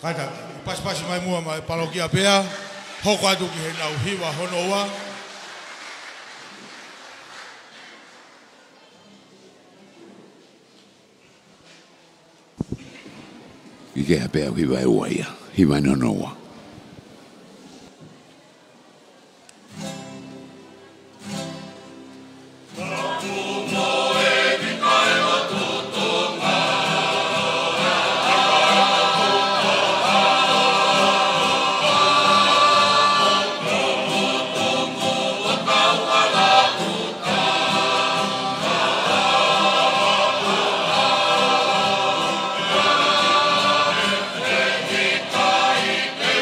Kata pas mai mua mai parokia pea hoko atu ki he nau hiwa honoa. Ike hapea hiwa e waia, hiwa honoa. Hey!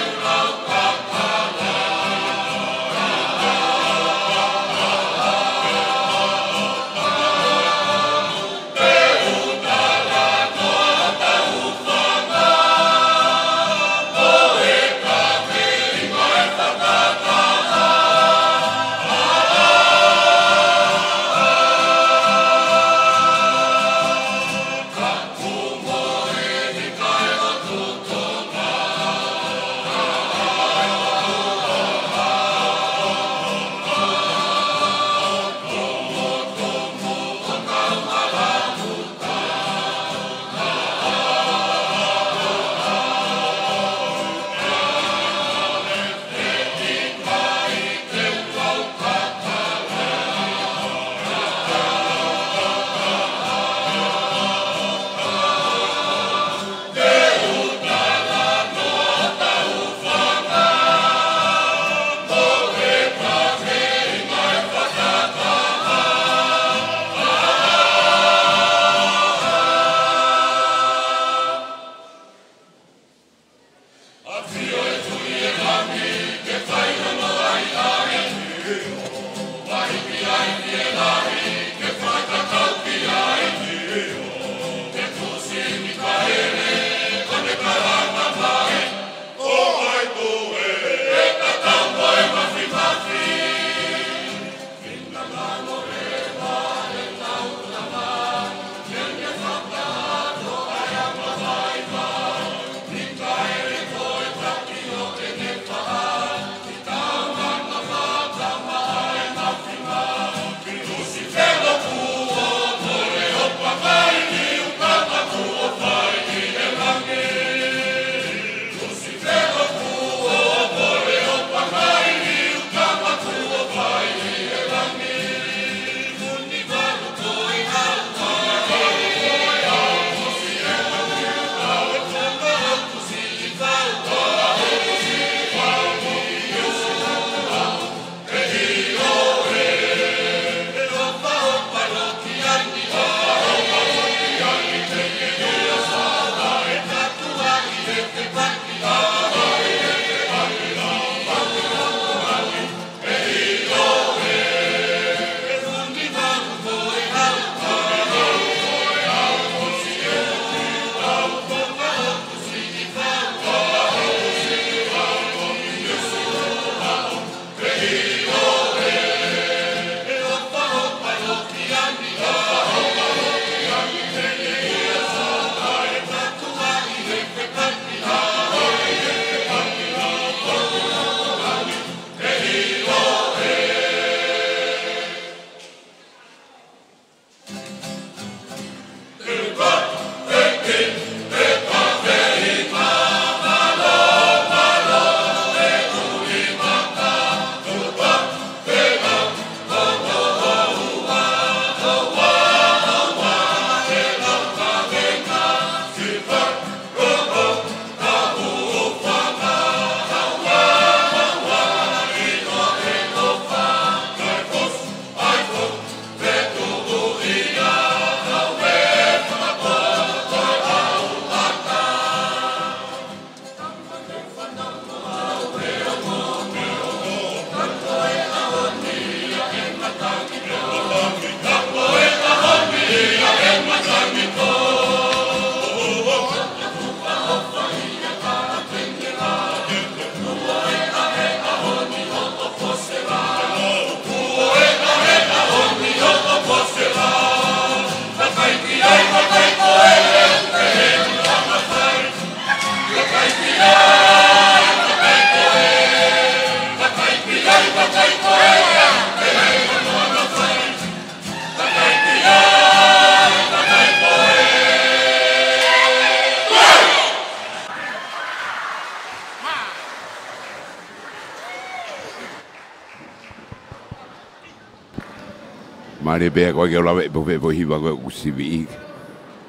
Mari be ko ke lawe po hiwa ko usivi.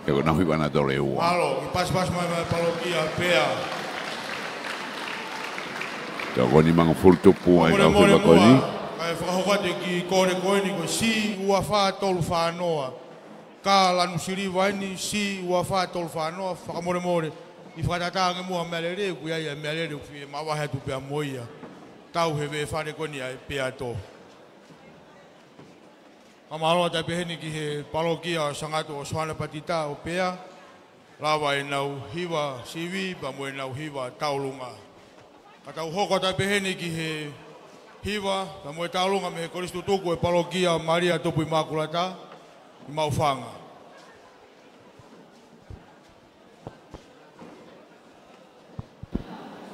Ke ko na hiwa na tole o. Malo, pas mai parokia pea. Ta ko ni mang furtu pu ai ka hiwa ko ni. Ai whakahokate ki kore koeni ko si ua wha tolu whanoa. Ka lanu siri waini si ua wha tolu whanoa whakamore i whakatatanga mua mealere ku ia mealere ku fie mawahe tu pia moia. Tau hewe whare koni ai pea to. Kamaloa tai peheni ki he parokia sangatu o Sohana Patita o pea. Lawa e nau hiwa siwi pa mo e nau hiwa taulunga. Katau hoko tai peheni ki he hiwa, ka mo e taulunga me he Koristu tuku e parokia Maria Tupu Imakulata i Maufanga.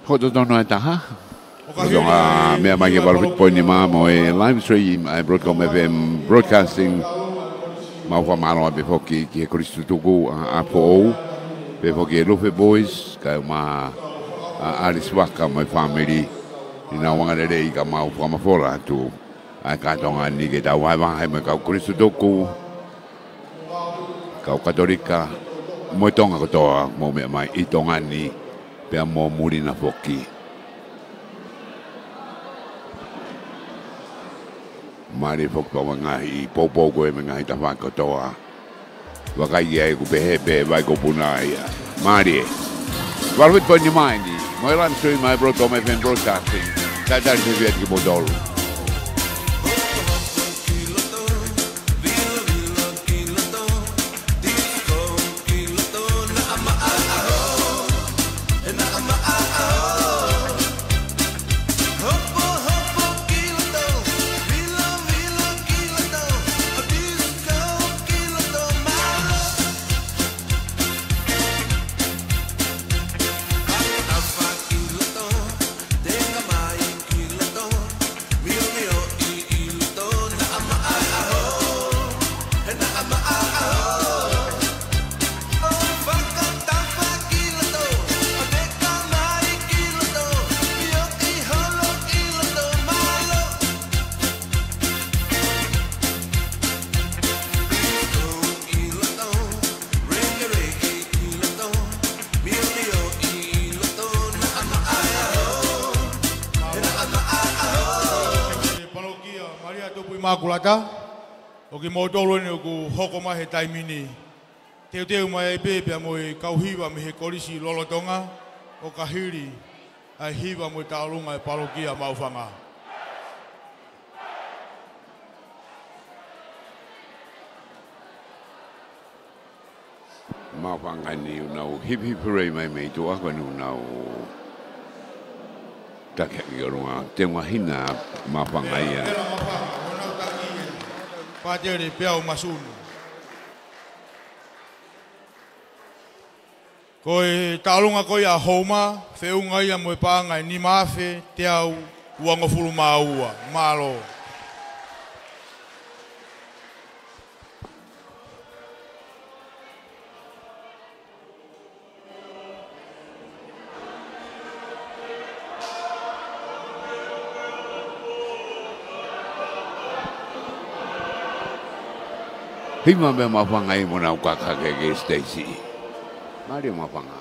Hoto tono e taha? Hotonga mea mai ke palofit poini maa mo e live stream ai Broadcom FM broadcasting Maufa maro be foki ki he Koristu tuku a po be foki e Lufe Boys ka ma Alice Waka mai family ina wanga le ka mau fama fora tu ai ka tonga ni ke tau ai wa me ka Koristu tuku ka katolika mo tonga ko toa mo me mai i tonga ni pe mo muri na foki mari fok pa ngai popo ko e ngai ta fa ko toa wa kai ai ku be vai ko punai mari Valvit po ni mai ni mo ran stream my Broadcom FM broadcasting ta dar se viet ki modol Imakulata o ki motolo ni ku hoko mai he taimini teu mai pepe mo e kauhiwa me he korisi lolotonga o kahiri ai hiwa mo taulunga e parokia Maufanga Maufanga ni unau hip hooray mai me tu ako ni unau take ki orunga te wahina Maufanga ia Padere pea o masunu. Koe taulunga koe a homa, whiunga ia mo e pāngai ni mawhe, te au, uanga fulu maua, malo. Hima me Maufanga i mo nau kakake ke Stacy. Mari Maufanga.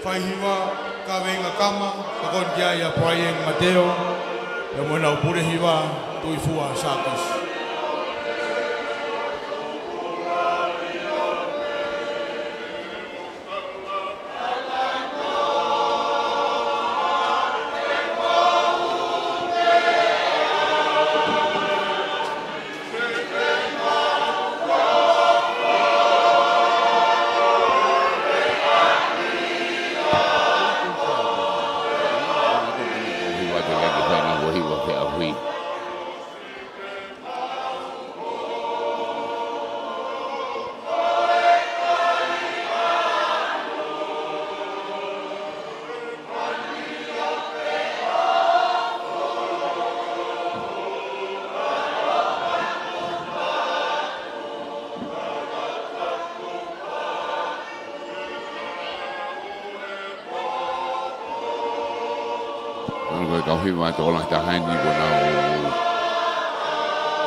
Whaihiwa, ka wenga kama, ka kontia ia Brian Mateo, e mona upure hiwa, tui fua sakis. wa to la ta hai ni ko na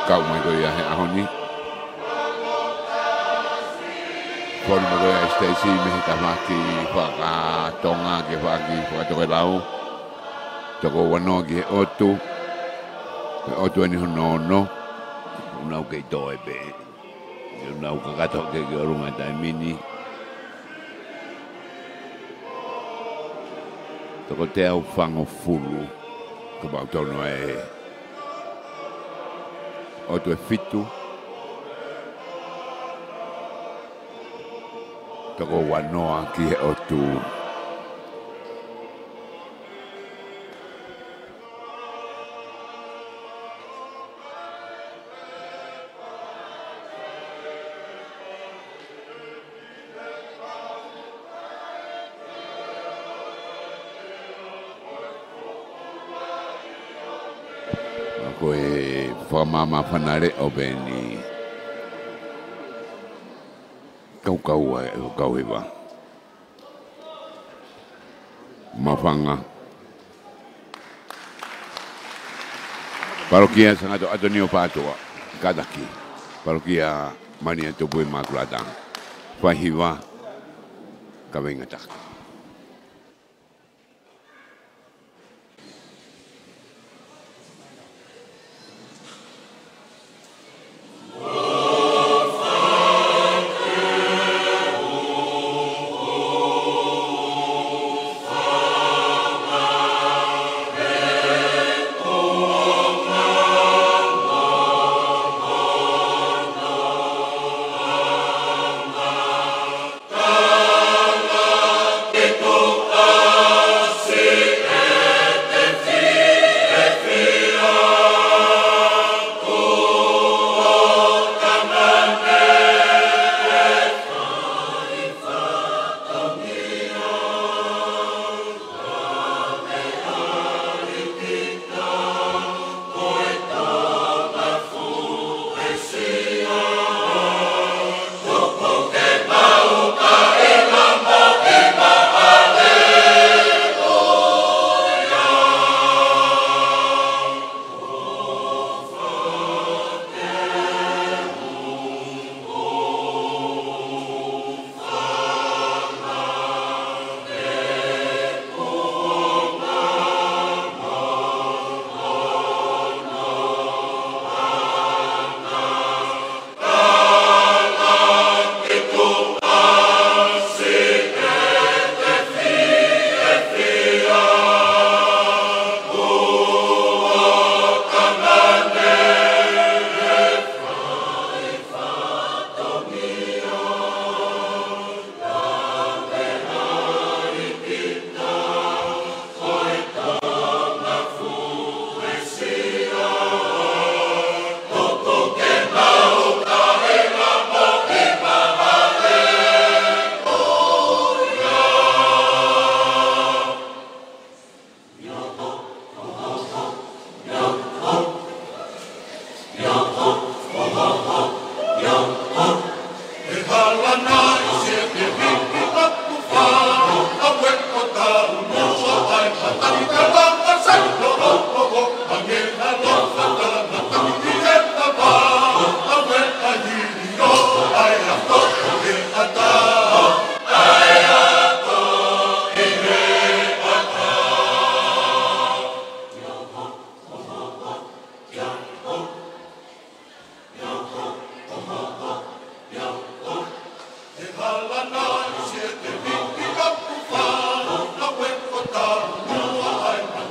kau mai ko ya he ahoni por mo ko este si me ta maki fa ka tonga ke fa ki fa to lau to ko wano ki otu ni no una ke to e be una ka to ke runga ta mini to ko te au fango fulu ko ba to no e otu e fitu toko wanoa ki he otu. Ako e whamama whanare o beni kau e wa mawhanga parokia sangato Antonio Patua kadaki parokia mania tupu Imaculada whahiwa kawengataka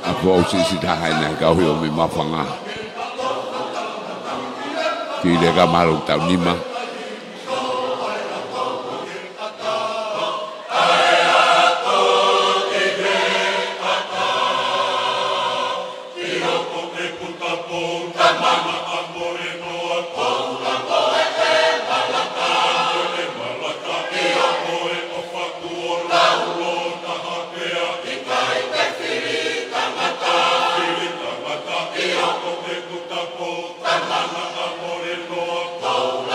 Apo sisi tahaina kau hiu mi mawhanga. Ki rega maru tau nima.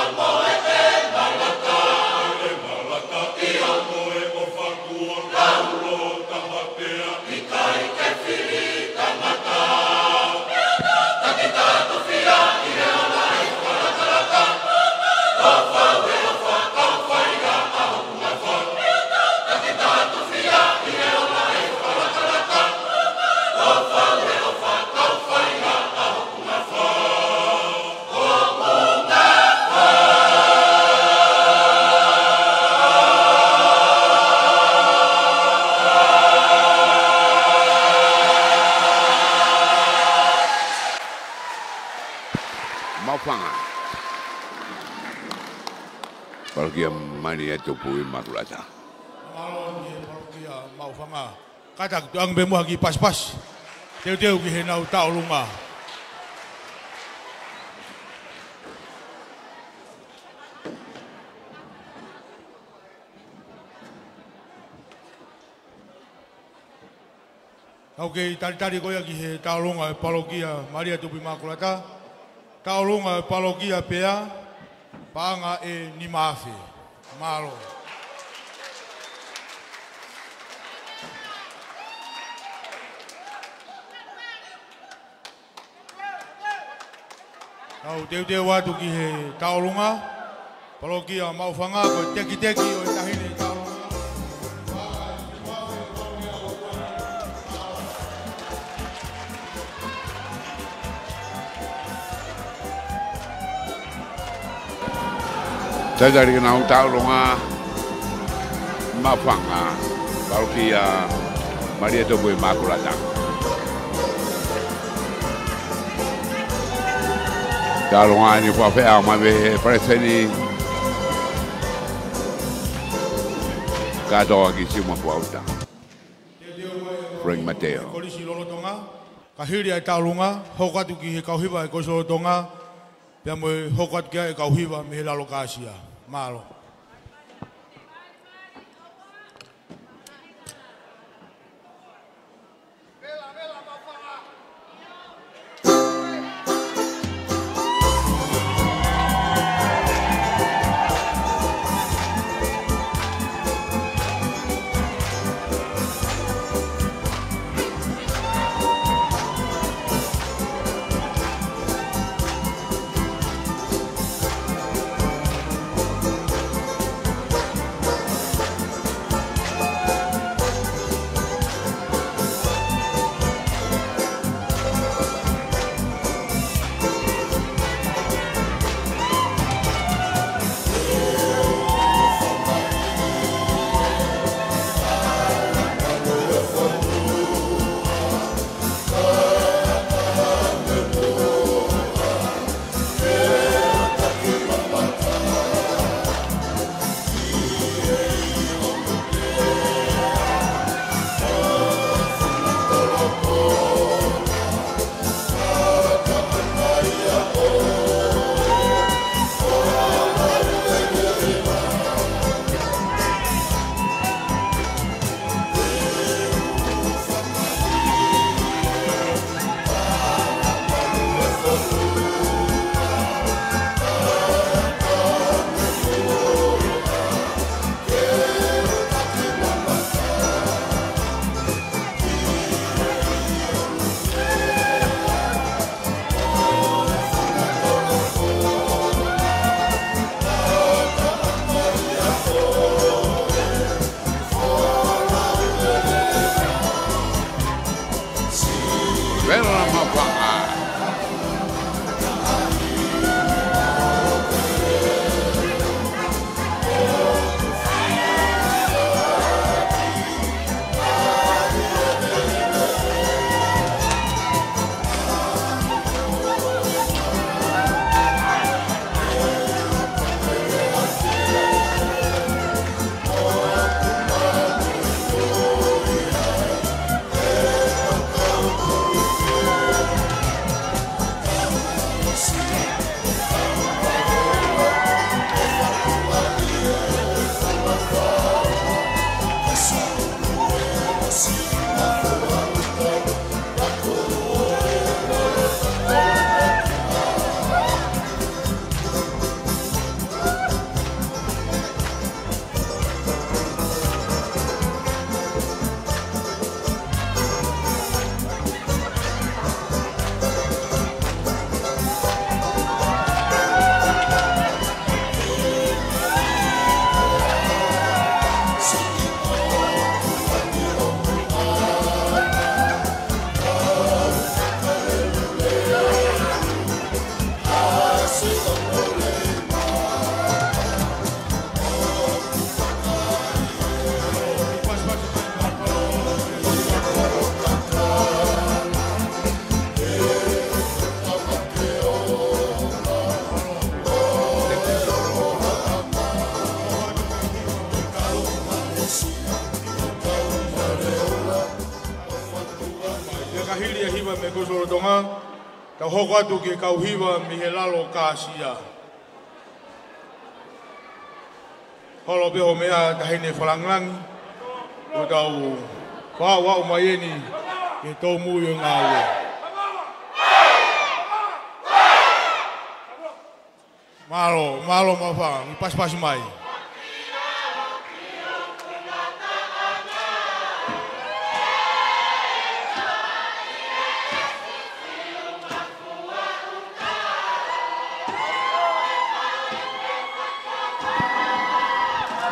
Amor Maufanga. Parokia Maria Tupu Immaculata. Malo ni parokia Maufanga. Katak tuang bemu hagi pas-pas. Teu-teu ki henau taulunga. Okay, tari koia ki he taulunga parokia Maria Tupu Immaculata. Taulunga parokia pea panga e ni mafe. Malo. Au teu watu ki he taulunga parokia Maufanga ko teki o tahine taulunga. Saya dari kenal taulunga Maufanga parokia Maria Tupu Immaculata. Taulunga ni pafea mabe preseni kado aki sima pauta. Frank Mateo. Kolisi lolotonga kahiri ai taulunga hokatu ki he kauhiwa ko solotonga pia mo hokat kia e kauhiwa me la lokasia malo. Tau hoko atu ke kauhiwa mi he lalo kāsia. Holo peho mea tahine whalanglangi. O tau wau maieni ke tau mui o ngā ue. Malo mawha, i pas mai.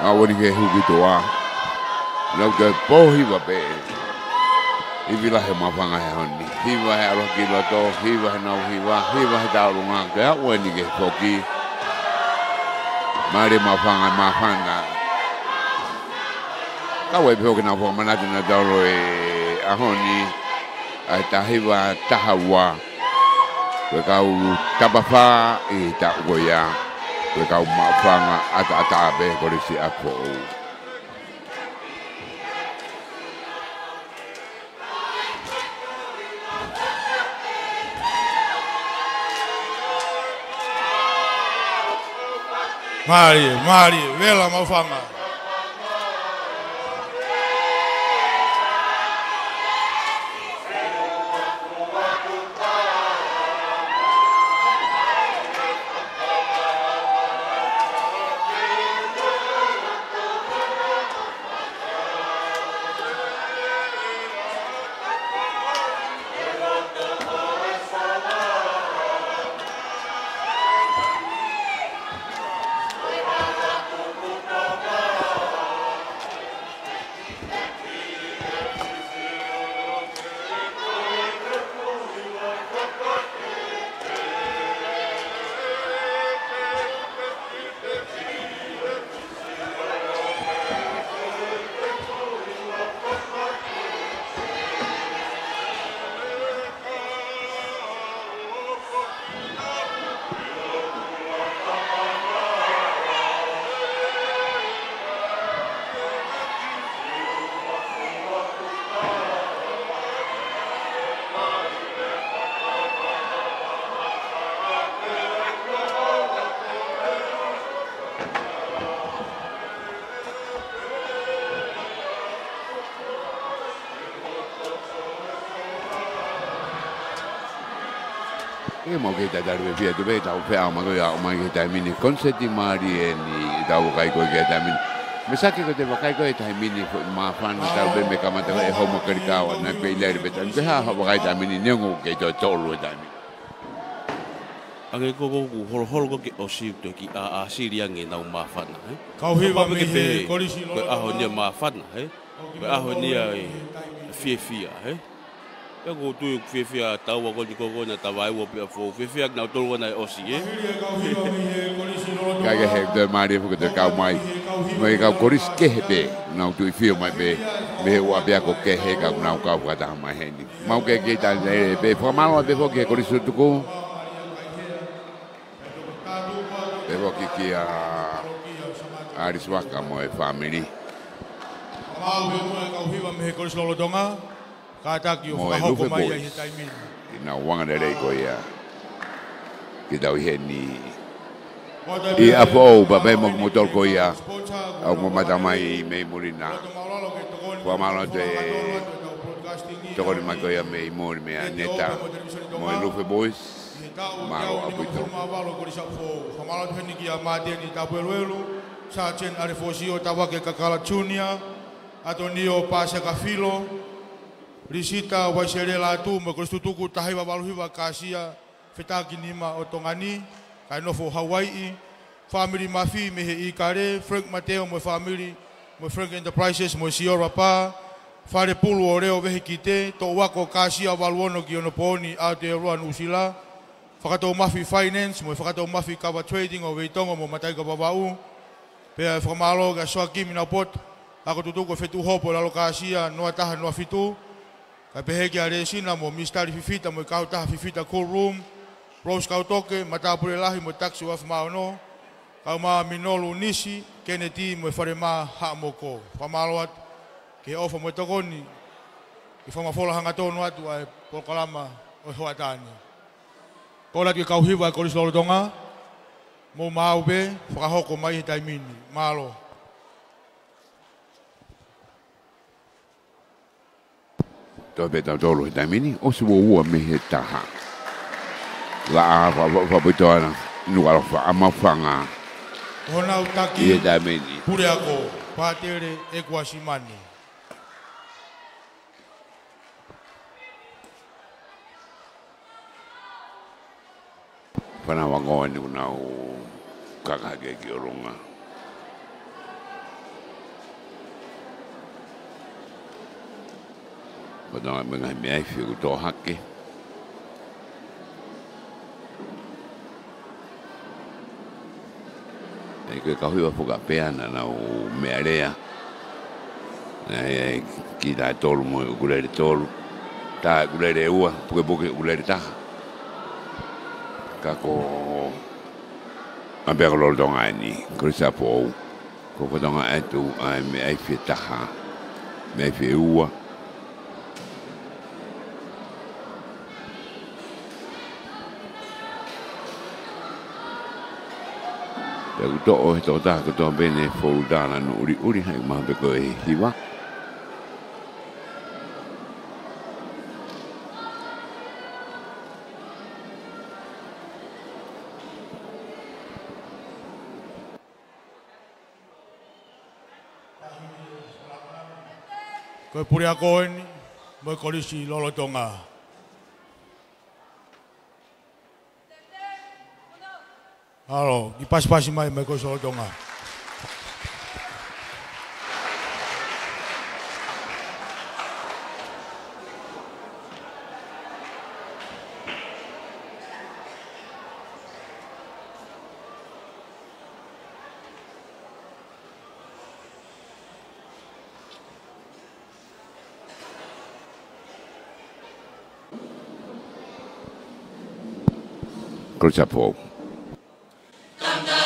Awani ke huki toa. Lau ke pohi wa pe. Iwila he mawhanga he honi. Hiwa he aroki loto, hiwa he nau hiwa he taurunga. Ke awani ke poki. Mare mawhanga. Kawa i pehoki nau poka manatu na tauro e ahoni. Ai tahiwa tahawa. Ke kau tapawha i ta ugoia. Ke kau mawhanga ata abe korisi apo. Mari, vela mawhanga. E mo ke ta darbe via tu beta o pea ma goia o mai ke ta mini concetti mari e ni ta o kai ko ke ta mini me sa ke te kai ko ta mini ma fan ta be me kama ta e homo kerikawa na pe le beta te ha ho kai ta mini ne ngo ke to tolu ta mini Age ko hol ke o si to ki a siria nge na ma fan he Kau hiwa me he korisi ko a ho ni ma fan he ko a ho ni ai fia he Ka go tu fefia tau wa ko na tawai wo pe fo fefia na to na o si e ka ke he de mari fu ke ka mai ka koris ke he be na tu fio mai be me wa bia ko ke he ka na ka wa ta mai he ni mau ke ta be fo malo be fo ke koris tu ko be fo ki a aris wa ka mo e family Mau be mo kau hiwa me he korisi lolo donga. Kātaki o whakahoko mai ai he taimini. Ina wanga de rei ko ia. Ki tau he ni. I apo o babai mo motor ko ia. Au mo mata mai mei murina. Kua malo te toko ni mai ko ia mei mori mea neta. Mo e Lufe Boys. Malo apuito. Whamalo te heniki a mātia ni tapueluelu. Sa chen arefosio tawake kakala chunia. Ato ni o pāsia ka filo. Risita waiserela tu mo kristutuku tahaiwa waluhiwa kasia fetaki nima o Tongani kai nofo Hawaii family mafi me he ikare Frank Mateo mo family mo Frank Enterprises mo Siora pa fare pulu o reo vehi kite to wako kasia waluono ki ono poni Aotearoa Nusila whakato mafi finance mo whakato mafi kawa trading o veitongo mo matai ka wawau pea whamalo ga soaki mina pot ako tutuko fetu hopo lalo kasia noa taha noa fitu Ka peheki a resina mo mistari fifita mo kau taha fifita cool room. Rose kau toke matapure lahi mo taxi waf maono. Kau maa minolu nisi keneti mo whare maa haa moko. Whamaloat ke ofa mo tokoni. I whamafola hanga tonu atu ai pokalama o hoatani. Ko la ki kau hiwa ko lisolo tonga. Mo mau be whakahoko mai tai mini. Malo. Toi beta tolo he taimini, o se ua me he taha. La a whaputoana, nuara amawhanga. Hona utaki. He taimini. Pure ako. Pātere e kuasimani. Whanawangoa ni una o kakake ki o ronga. Whanau mga mea i whiu tō hake. E koe kahui wa whuka peana na o mea rea. Ki tā tolu mo i ukulele tolu. Tā ukulele ua, puke ukulele taha. Kako ambia ko lolo tonga ni krisa po ko tonga atu ai me ai fi taha me fi ua e to o to ta ko to bene fo dana no uri hai ma be ko e hiwa Koe puri a koeni, moi kolisi lolo tonga. Halo, ki pasi mai moi kolisi lolo tonga. krisa po Dum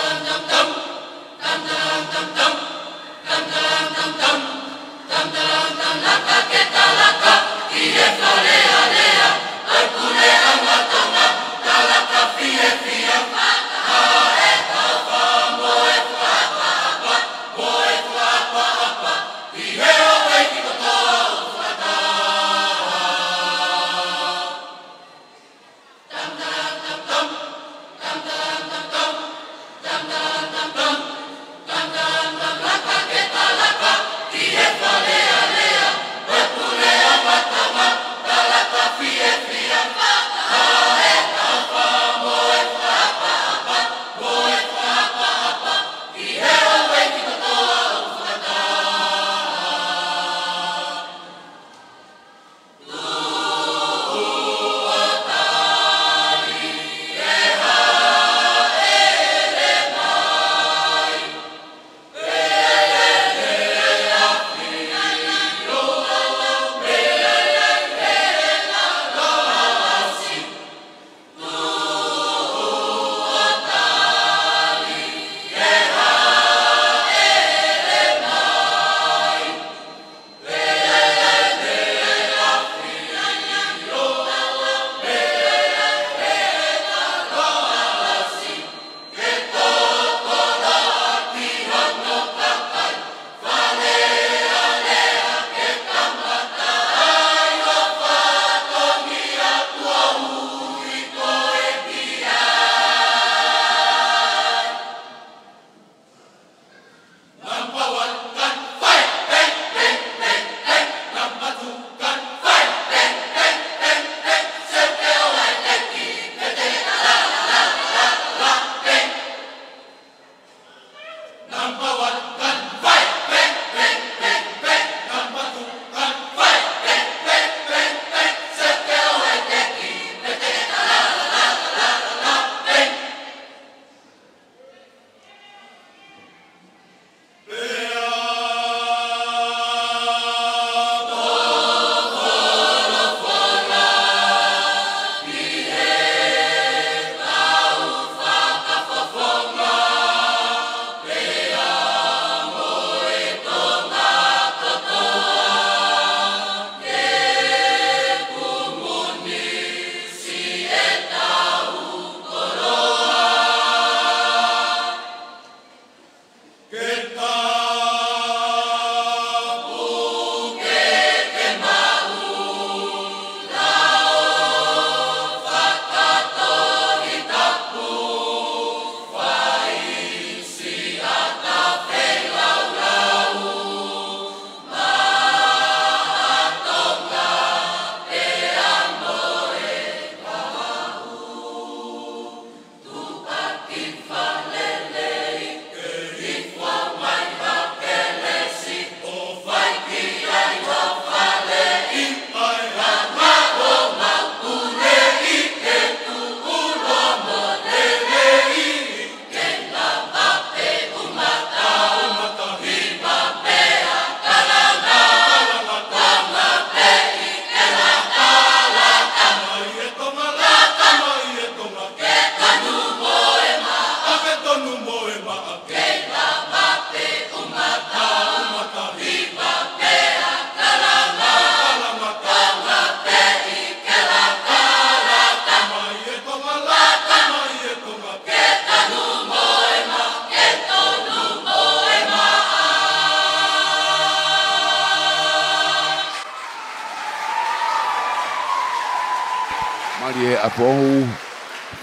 apo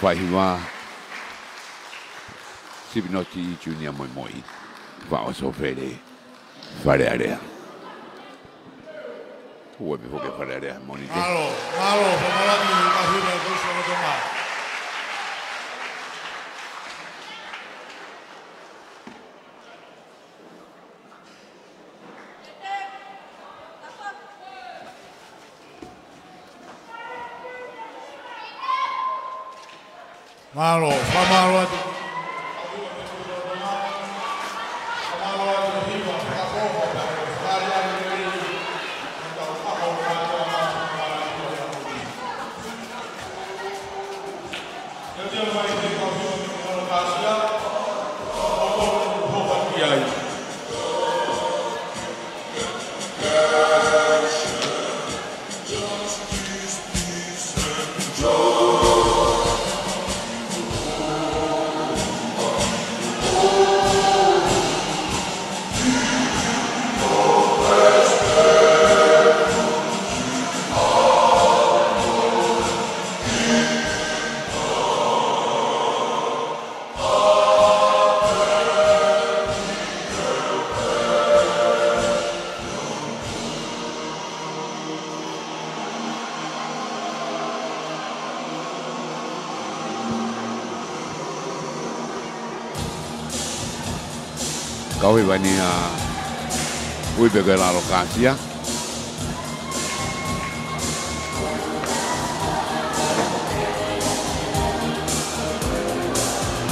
whaiwa Sipinoti Junior moi va so fere fare area uwe bifoke fare area monite Malo, pemalaki kahira kuso no tonga. Malo, famalo atu. kau ibani ui bega la lokasia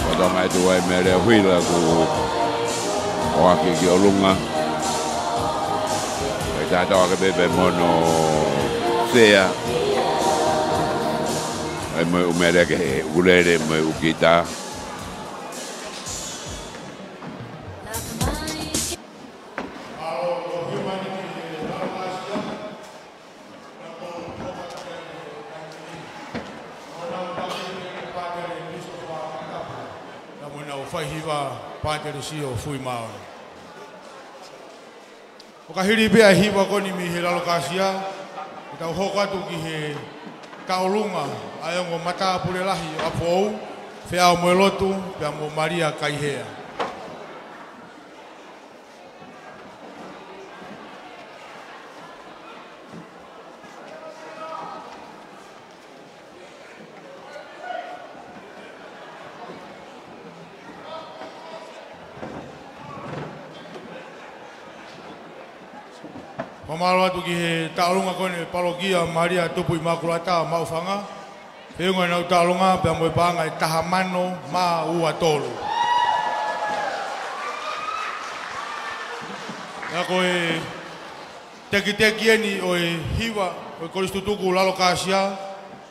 pada mai tu ai mere hui la ku o aki ki olunga ta ta ke bebe mono sea ai mo mere ke ulere mo ukita Pātere si o fui mao. O ka hiri bea hiwa koni mi he lalokasia, i tau hoko atu ki he kaolunga, ai ongo mata pure lahi o apou, whea o moelotu, pia mo Maria Kaihea. Pamalo atu ki he taolunga kone parokia Maria tupu i makulata maufanga. Whiunga nau taolunga pia moe panga e tahamano ma ua tolu. Ia koe teki eni o e hiwa o e koristutuku lalokasia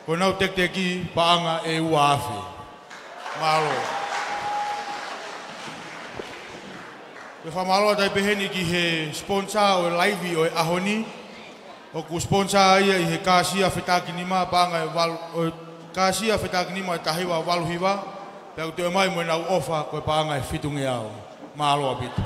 koe nau teki paanga e ua afe. Malo. Ke whamaloa tai peheni ki he sponsor o laivi o e ahoni. O ku sponsor ia i he kāsia whetakinima pānga e kāsia whetakinima e tahiwa waluhiwa. Pea te mai mo nau ofa koe pānga e whitungi au. Mahaloa bitu.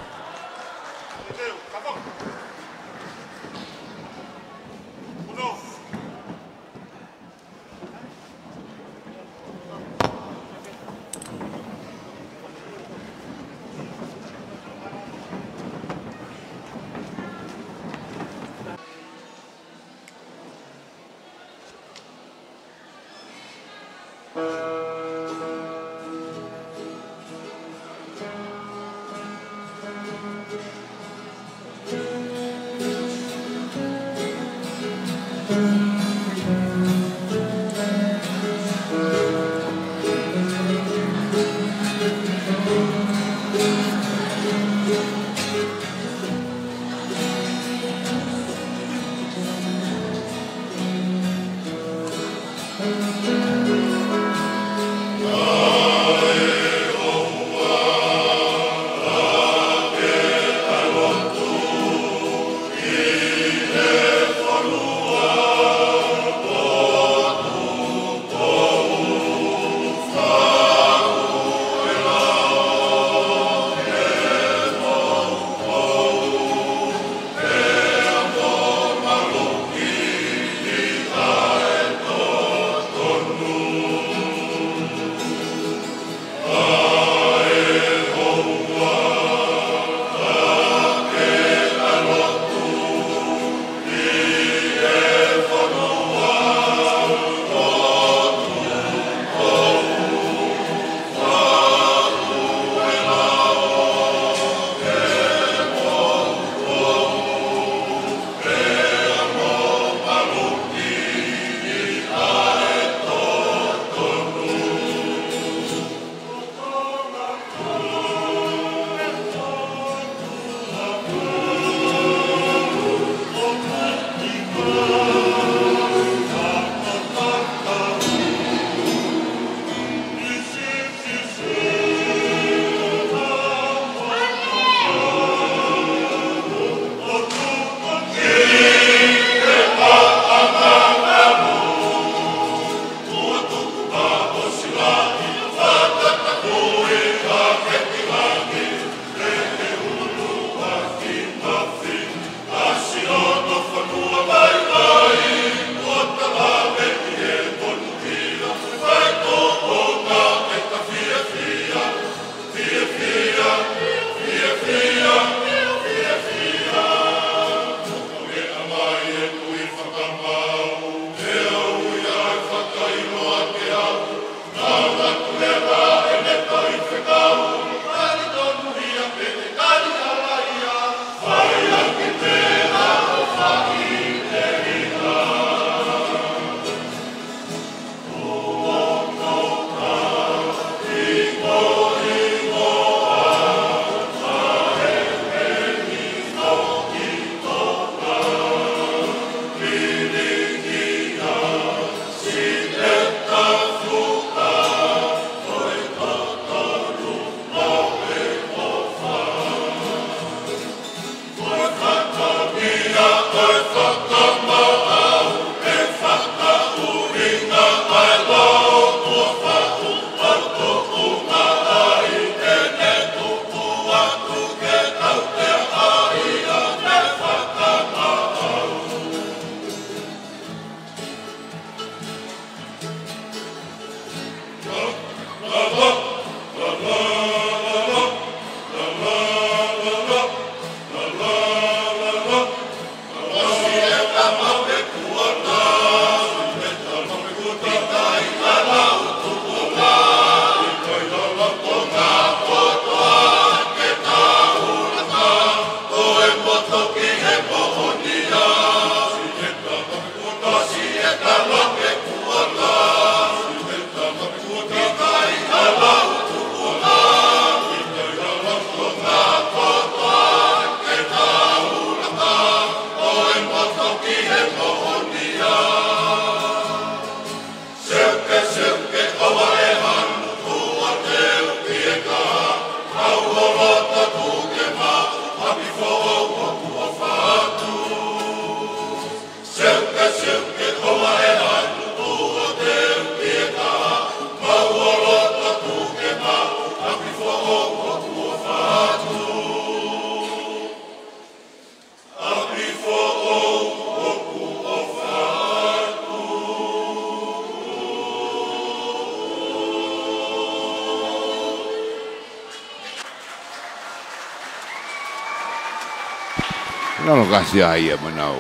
Nalo kasi ai mana o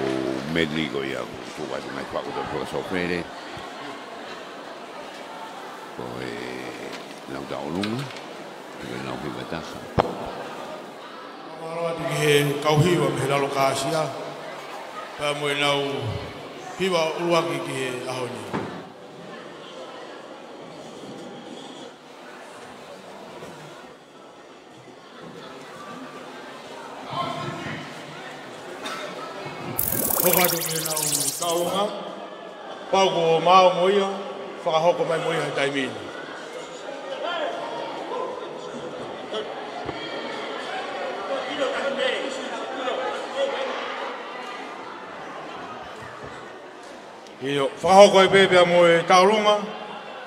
medico ia tu vai mai pa ko to sofrere. Poi lau da olunga. Lau hi bata. Maro ati he kauhiwa me lalo kasia. Pa mo lau hiwa uruaki ki he ahoni. Hoka tu me lau kaunga. Pau ko mao moia. Whakahoko mai moia he taimini. Iyo, whakahoko e pēpea mo e taurunga,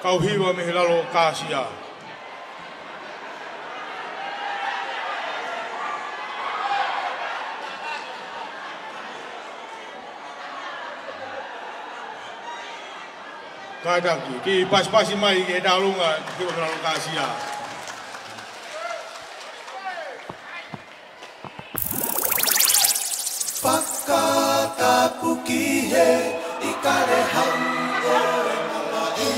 kauhiwa me he lalo kāsia. Kātaki, ki pasi mai e taurunga, ki me lalo kāsia. Whakatapu ki he ikare hango e malai.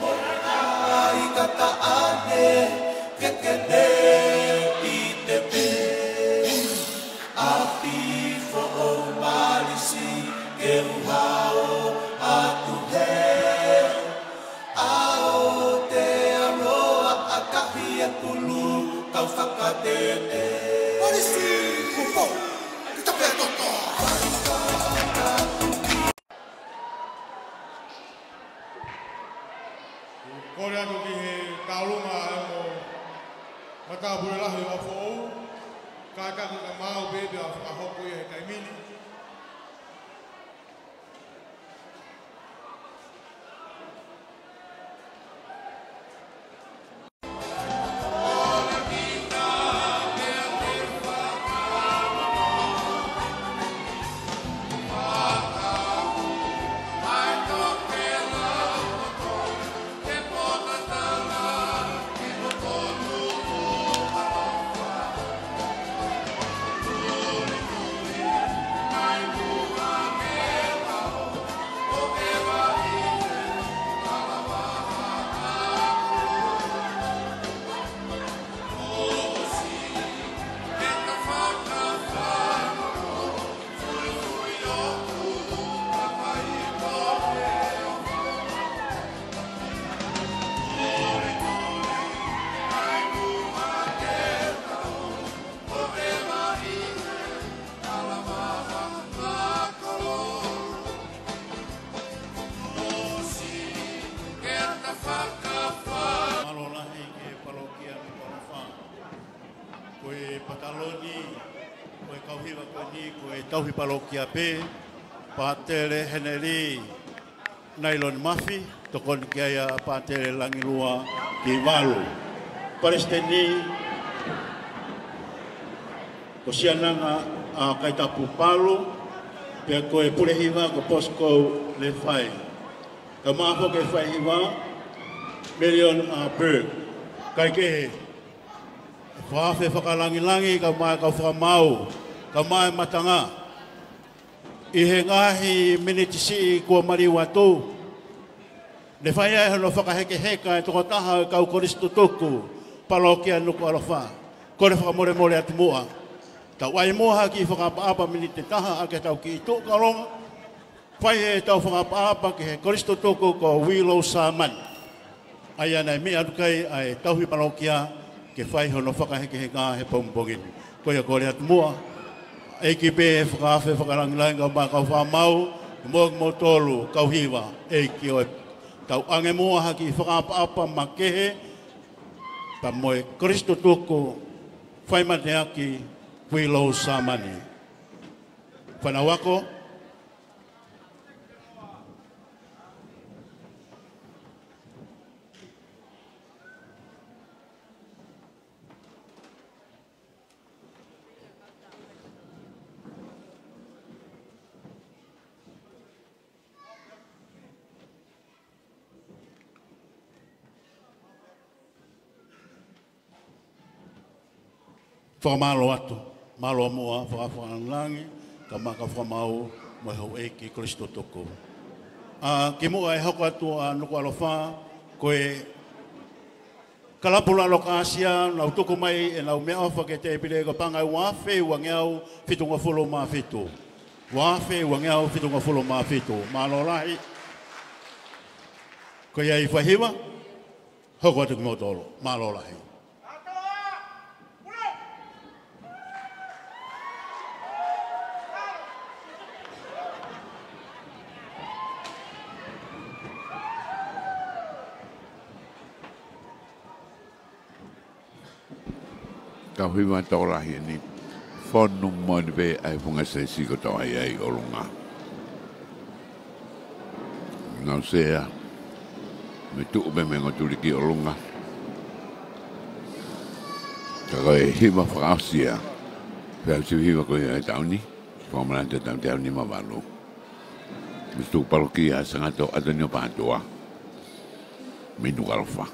Mona i kata ane kekene i te pi. Api fo o malisi ke uhao atu he. Ao te aroa a kahi e pulu kau whakatete. Malisi kupo, kita pia toto. Kore atu ki he taurunga e mo matapure lahi o fōu. Kātaki ka māu pēpea whakahoko i he taimini. Tauhi parokia pe, pātere heneri nylon mafi, tokon kia pātere langilua ki walu. Palestini, ko siananga a kaitapu palu, pia koe purehiwa ko posko le whai. Ka maho ke whaihiwa, Million Berg, kai kehe. Whawhe whakalangilangi ka mai ka whakamau, ka mai matanga. I he ngahi minitisi kua mari watu. Ne whaia e hono whakaheke heka e toko taha kau koristo toku, parokia nuku alofa. Kore whakamore more atu mua. Tau ai moha ki whakapaapa minite taha ake tau ki ito karonga. Whaia e tau whakapaapa ki he koristo toku ko Willow Saman. Ai anai mi adukai ai tauhi parokia ke whai hono whakaheke heka he pompongini. Koia kore atu mua. Eki pe whakawhe whakarangilangi ka mā kau whamau, mōg mō tolu kauhiwa, eki o tau ange mua haki whakapa makehe, pa moe Kristo tuku, whaimate aki, Willow Samani. Whanawako, whakamalo atu, malo moa whakawhanangi, ka maka whamau, mo hau e ki Kristo toko. Ki mua e hako atu a nuku alofa, koe kalapula loka asia, nau toko mai e nau mea ofa ke te epire ka pangai wafe ua ngeau fitunga fulo maa fitu. Wafe ua ngeau fitunga fulo maa fitu. Malo lahi, koe iai whahiwa, hako atu ki motolo, malo lahi. Ka hui ma tau rahi ni whanu moani pe ai punga se siko tau ai o lunga. Nau sea me tuu me mengo tuli ki o lunga. Ka koe hima whakausia pe au siu hima koe ai tauni whamarante tau te au ni mawalu. Me tuu paroki a sangato atanio pātua minu kalfa.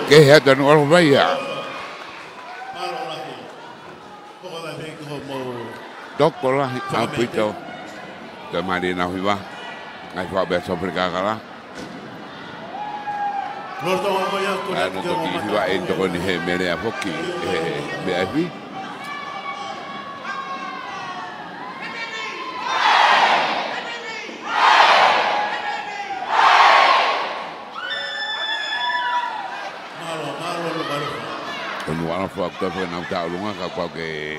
Ke hea no alo vai ya. Dok lah apa itu? Kemarin nak hiba. Ngai fa be so perkara. Ano to ki hiba ento ko ni he mele apoki. Be afi. Wala fa ka fa na ta lunga ka kwa ke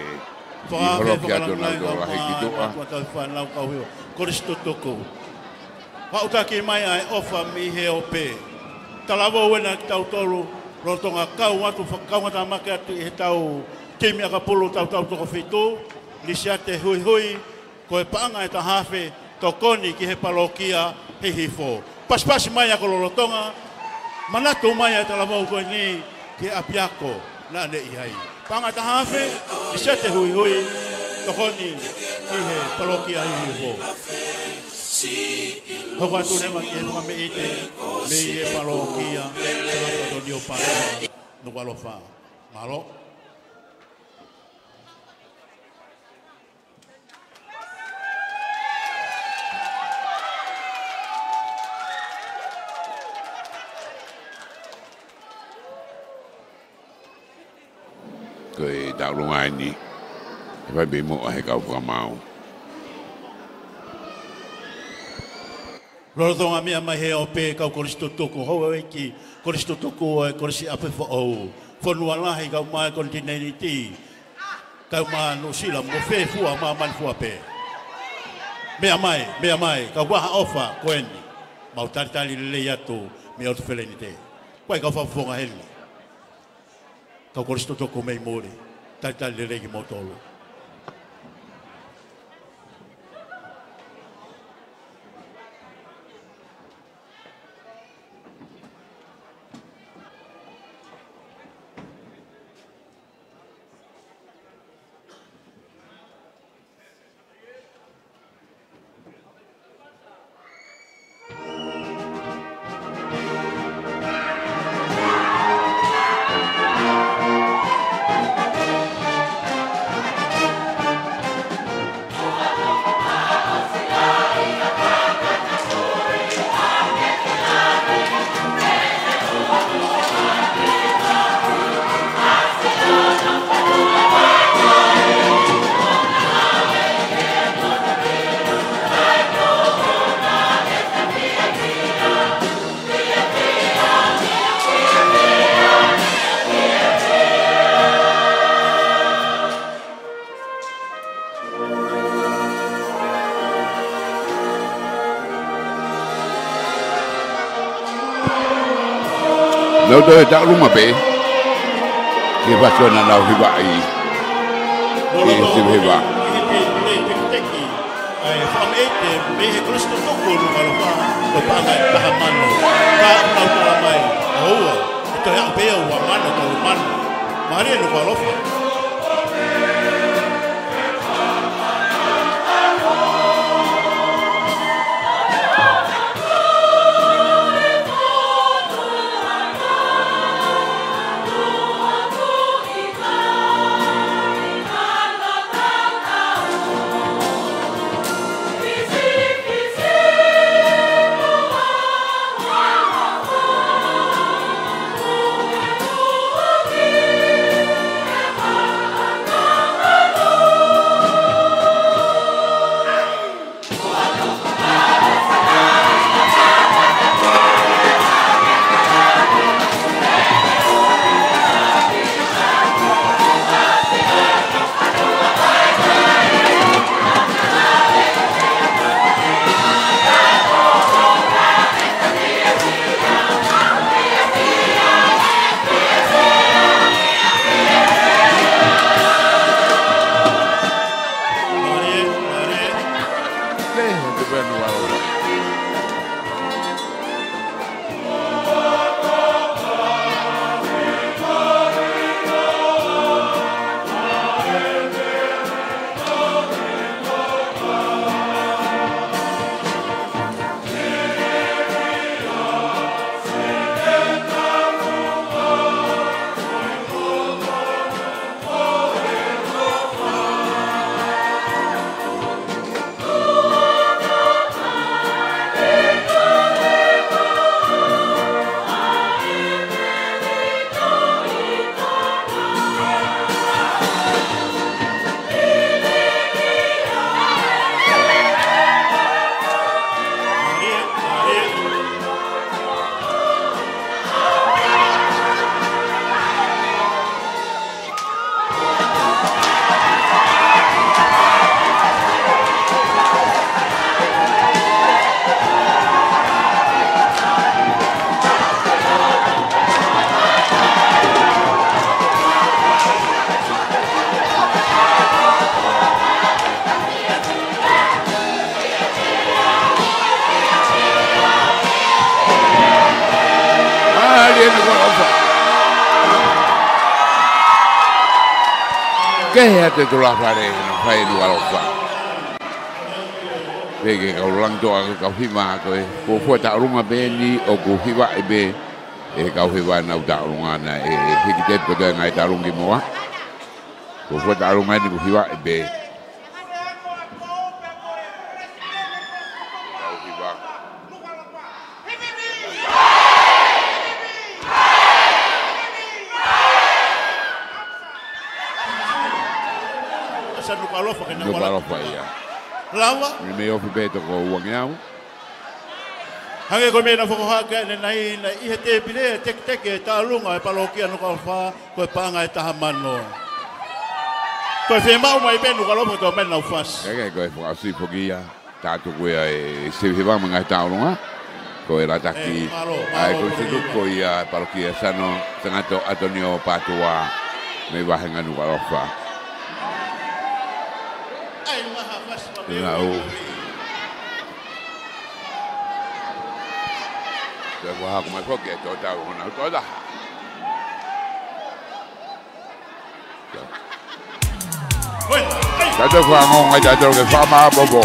holo ki ato na do la hiki do a Kristo toko wa utaki mai ai ofa mi he ope talavo wena tau tolu rotonga kau watu kau ngata make atu he tau temi aka polo tau toko fitu lisiate hui hui ko e panga e tahafe tokoni ki he palokia he hifo pas mai ako rotonga manatu mai talavo ko ni ki apiako na le ihai panga tahafe lisiate hui hui tokoni ki he palokia he hifo Hoko atu ne maki e nuka me ite me e palokia sa to dio pa no walofa malo ko e ta lunga ni vai be mo he ka kwa mau Rotonga mea mai he o pe kau Kristo toko hoa eki Kristo toko e korisi ape fo au fonua lahi kau mai kontineniti kau ma no sila mo fe fua ma man fua pe mea mai kau waha ofa koeni mau tari le atu me o felenite kwai kau fa fonga heli kau Kristo toko mei mori tari le regi mo tolo no do ta lunga be ke va sona na hiba ai ke se hiba ai fam ete me he Kristo toko no walofa o panga taha mano ka na tua mai oua ito ya pe o mano ko mano mari no walofa Kaya te tula pare no fai luar opa. Bege kau lang doa kau hima kau ko fo ta runga beni o ko hiwa ebe kau hiwa na uta runga na hikite ko te ngai ta rungi moa. Ko fo ta runga ni ko hiwa ebe. Kau hiwa. Asa nukalofa kena No paro fa ia. Lawa. Ni me ofi beto ko uangiau. Hange ko me na foko haka na nai na ihe te pile tek ta lunga e palokia nukalofa ko panga e tahamano. Ko fe mau mai be nukalofa ko men na ufas. Kaya ko fo asi fogia ta to ko e se hiwa manga ta lunga. Ko era taki ai ko se ko ia parokia sano tangato Antonio Patua me bahenga nukalofa. Não. Eu vou arrumar qualquer total, não toda. Cada vamos a dar o que fama bobo.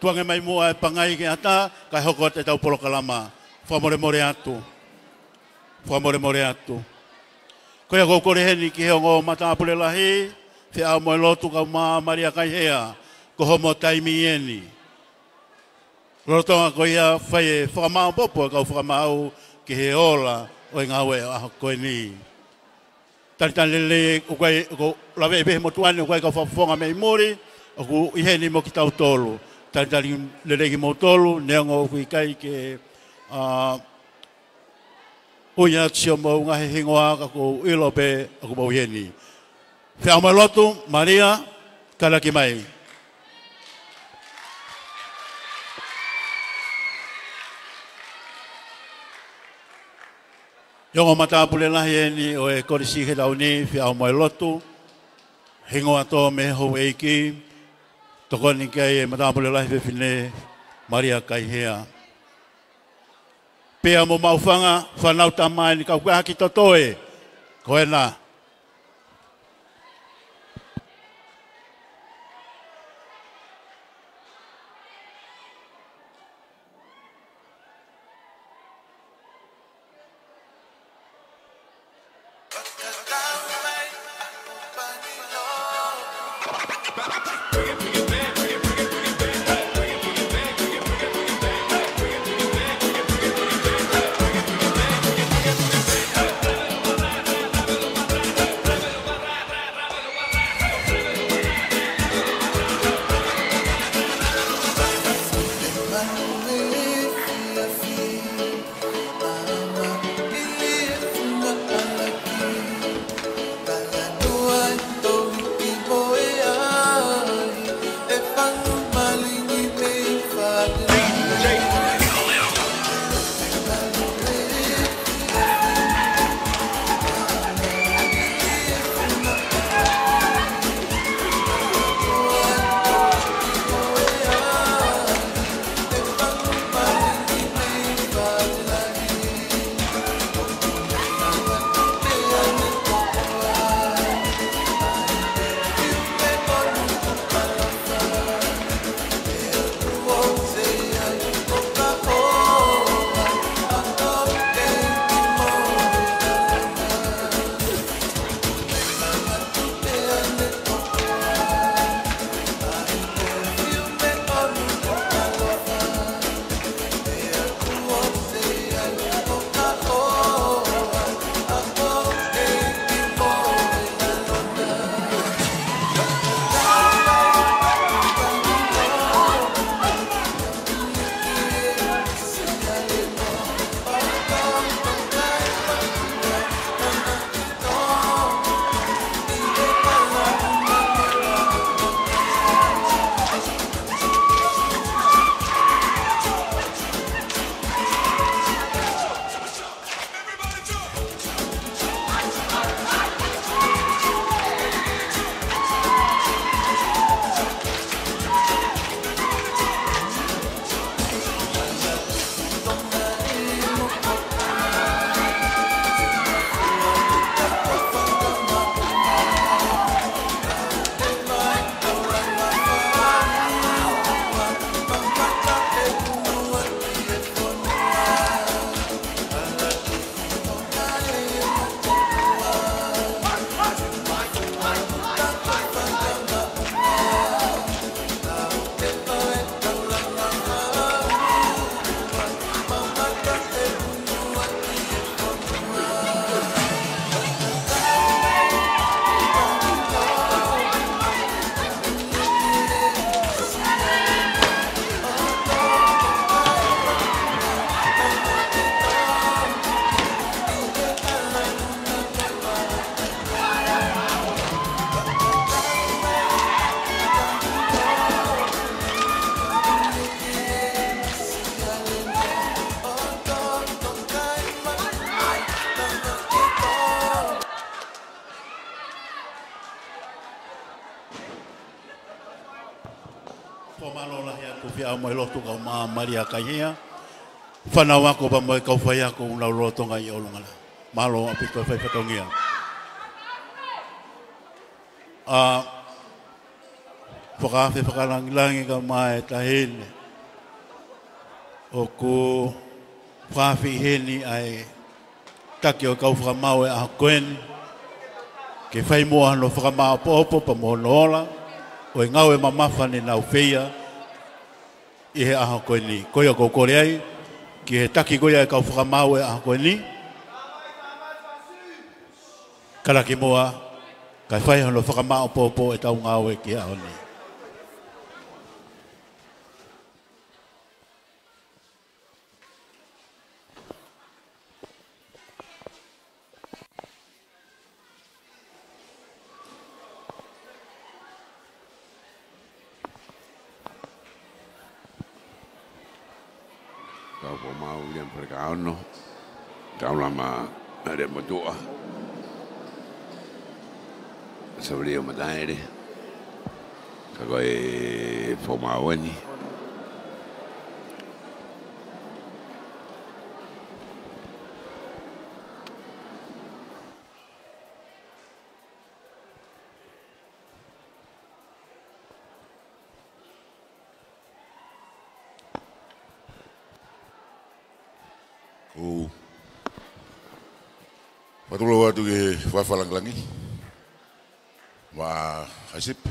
Tuange mai mua e pangai ke ata kai hoko te tau polo kalama fa more atu ko ia ko kore heni ki hongo mata pule lahi te a mo lotu ka ma Maria kai hea ko homo taimi eni loto ko ia fai fa ma popo ka fa ma au ki he ola o ngawe a ko ni tan lele ko lave be mo tuane ko ka fa fonga mai mori o i heni mo ki tau tolu tali lelegi motolu neango kui kai ke unya tsio mo nga hingoa ka ko ilope ko bo yeni fe amalotu Maria kala ki mai yongo mata pule la yeni o e korisi he launi fe amalotu hingoa to me ho eiki tokoni kai matapule lai fefine Maria kai hea. Pea mo maufanga whanau tamai ni kau haki totoe. Koena. pe a mai lotu ka ma Maria Kahia. Fana wako ba mai kau fai ako una lotu ngai olunga. Malo api ko fai patongia. Whakawhi whakalangilangi ka mai tahene. O ko whakawhi heni ai taki o kau whakamau e a koen. Ke whai mua no whakamau popo pa mohonola. O e ngau e mamawhane nau whia. I he aha koeni. Koia ko kore ai. Ki he taki koia e kau whakamau e aha koeni. Karaki mua. Kai whai hono whakamau popo e tau ngau e ki aoni. Kau po mau yang perkaano, kau lama ada motua, sebelum matai ni, kau po mau ni, Patuloa tu ke wafalang-langi, ma hasip,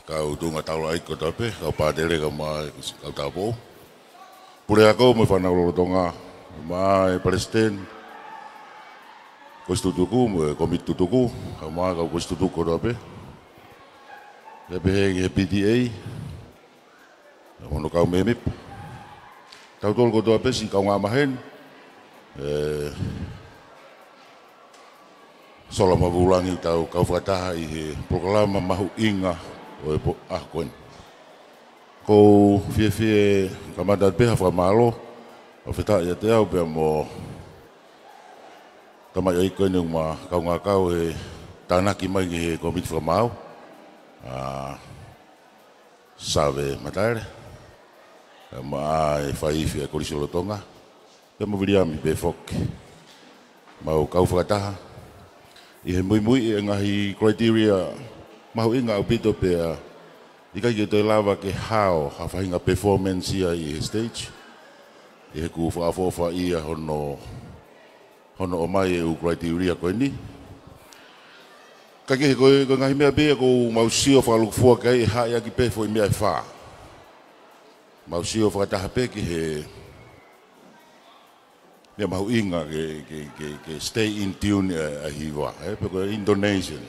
kau tu ngatau lai kau tapi kau padele kau ma kau tahu, pulih aku mau fana lolotonga, ma Palestin, kau setutuku, komit tutuku, kau ma kau setutuku tapi, lebih PDA, kau kau memip, tahu tol kau tapi si kau ngamahin. Sola mabulangi tau kau whakataha i he proklama mahu inga o e koen. Ko fie kamadat beha whamalo o whita ia te au pia mo tamai ai koen yung ma kau ngā kau he tānaki mai ki he komit whamau. Save mataere. Ma e whaifi a korisolotonga. Pea mawiriami pe fok. Mau kau whakataha. I he mui e ngahi criteria mahu inga au pito pea i kai ki toi lava ke hao ha whahinga performance ia i he stage. I he ku whaafofa ia hono o mai e u criteria koe ni. Kai ki he koe ngahi mea pia ko mau sio whakalukufua kai hai aki pe fo i mea wha. Mau sio whakataha pe ki he ia mahu inga ke stay in tune a hiwa, peko Indonesian,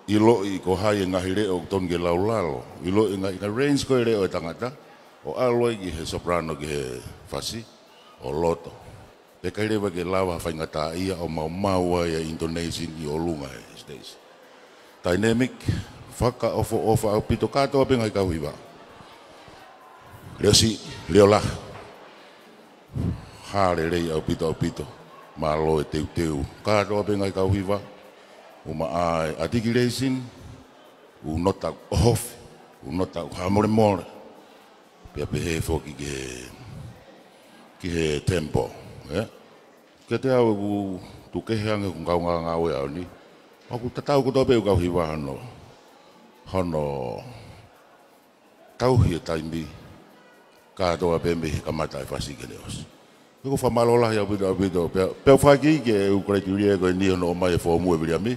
ilo i ko hai ngahi reo ton ke laulalo, ilo i ngahi range ko reo e tangata, o aloi ki he soprano ki he fasi, o loto. Peka rewa ke lawa whaingata ia o mau ia Indonesian i olunga he stage. Dynamic, whaka ofa au pito katoa pe ngai kau hiwa. Leo si, leo lah. Hare rei au pito, malo e teu. Kātoa pe ngai kau hiwa, uma ai articulation, u nota off, u nota hamore. Pea pe he foki ki he tempo. Ke te au tu keheange kung kau ngā e au ni, aku tatau ko tope u kau hiwa hono tauhi e taimi, kātoa pe me kamata e whasi ke leos. Ko whamalola ia pito. Pea whaki ke u criteria koe ni ono mai e whaomu e viriami.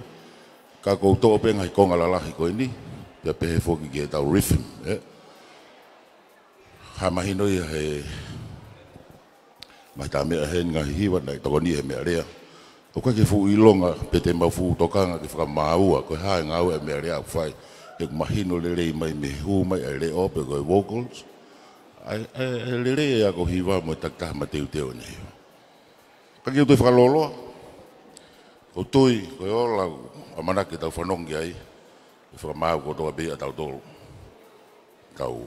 Ka kou tō pe ngai konga lalahi koe ni. Pea pehe whoki ke tau rhythm. Ha mahino ia he mai tā mea hen ngahi hiwa nai toko ni he mea rea. O kai ke fu ilonga pe te mau fu tokanga ke whakamaua. Koe hae ngau e mea rea au whai. Ke mahino le rei mai me hu mai e re ope koe vocals. Lere ako hiwa mo takta mateu ni. Kaki utoi whakaloloa. Ko tui, ko ola, amanaki tau whanongi ai. I whakamau ko toa bea tau tolu. Tau.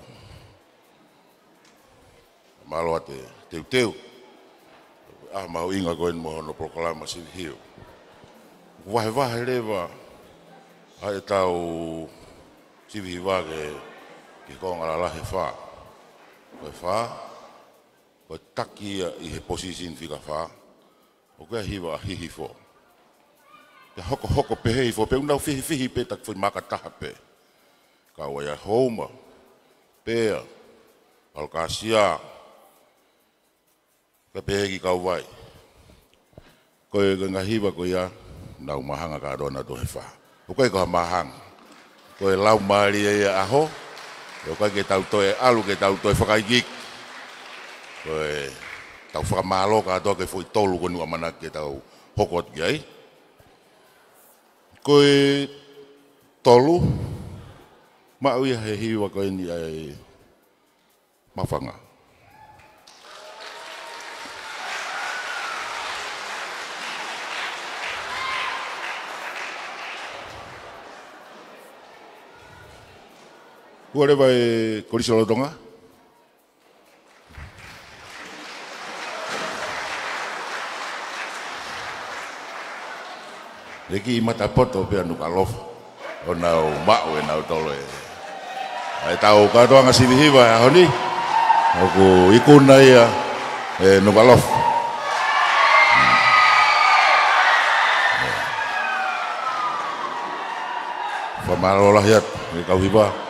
Malo ate teu. Mau inga koen mo hono proklama sin hiu. Wahe rewa. Ai tau sivi wa ke ko ngala he fa. Ko fa ko taki I he position fika fa. O ke hiwa hihi fo. Te hoko pehe fo pe unau fihi pe tak foi makataha pe. Ka wa ya homa. Pe alkasia. Ka pehe ki kau vai. Ko e ngahiwa ko ya nau mahanga ka dona do he fa. O ko mahang. Ko e lau mari e aho. O ko ke tau toe alu ke tau toe whakaigik. Ko e tau whakamalo ka to ke foi tolu ko nua mana ke tau hokot ki ai. Ko e tolu ma ui he hiwa ko ni ai mawhanga. Kua rewa e Korisi Lotonga. Leki mata poto pe anu kalof. O nau mau e nau tolo e. Ai tau katoa ngasi hiwa e honi. Oku ikuna ia e nu kalof. Famalolah yat e kau hiwa.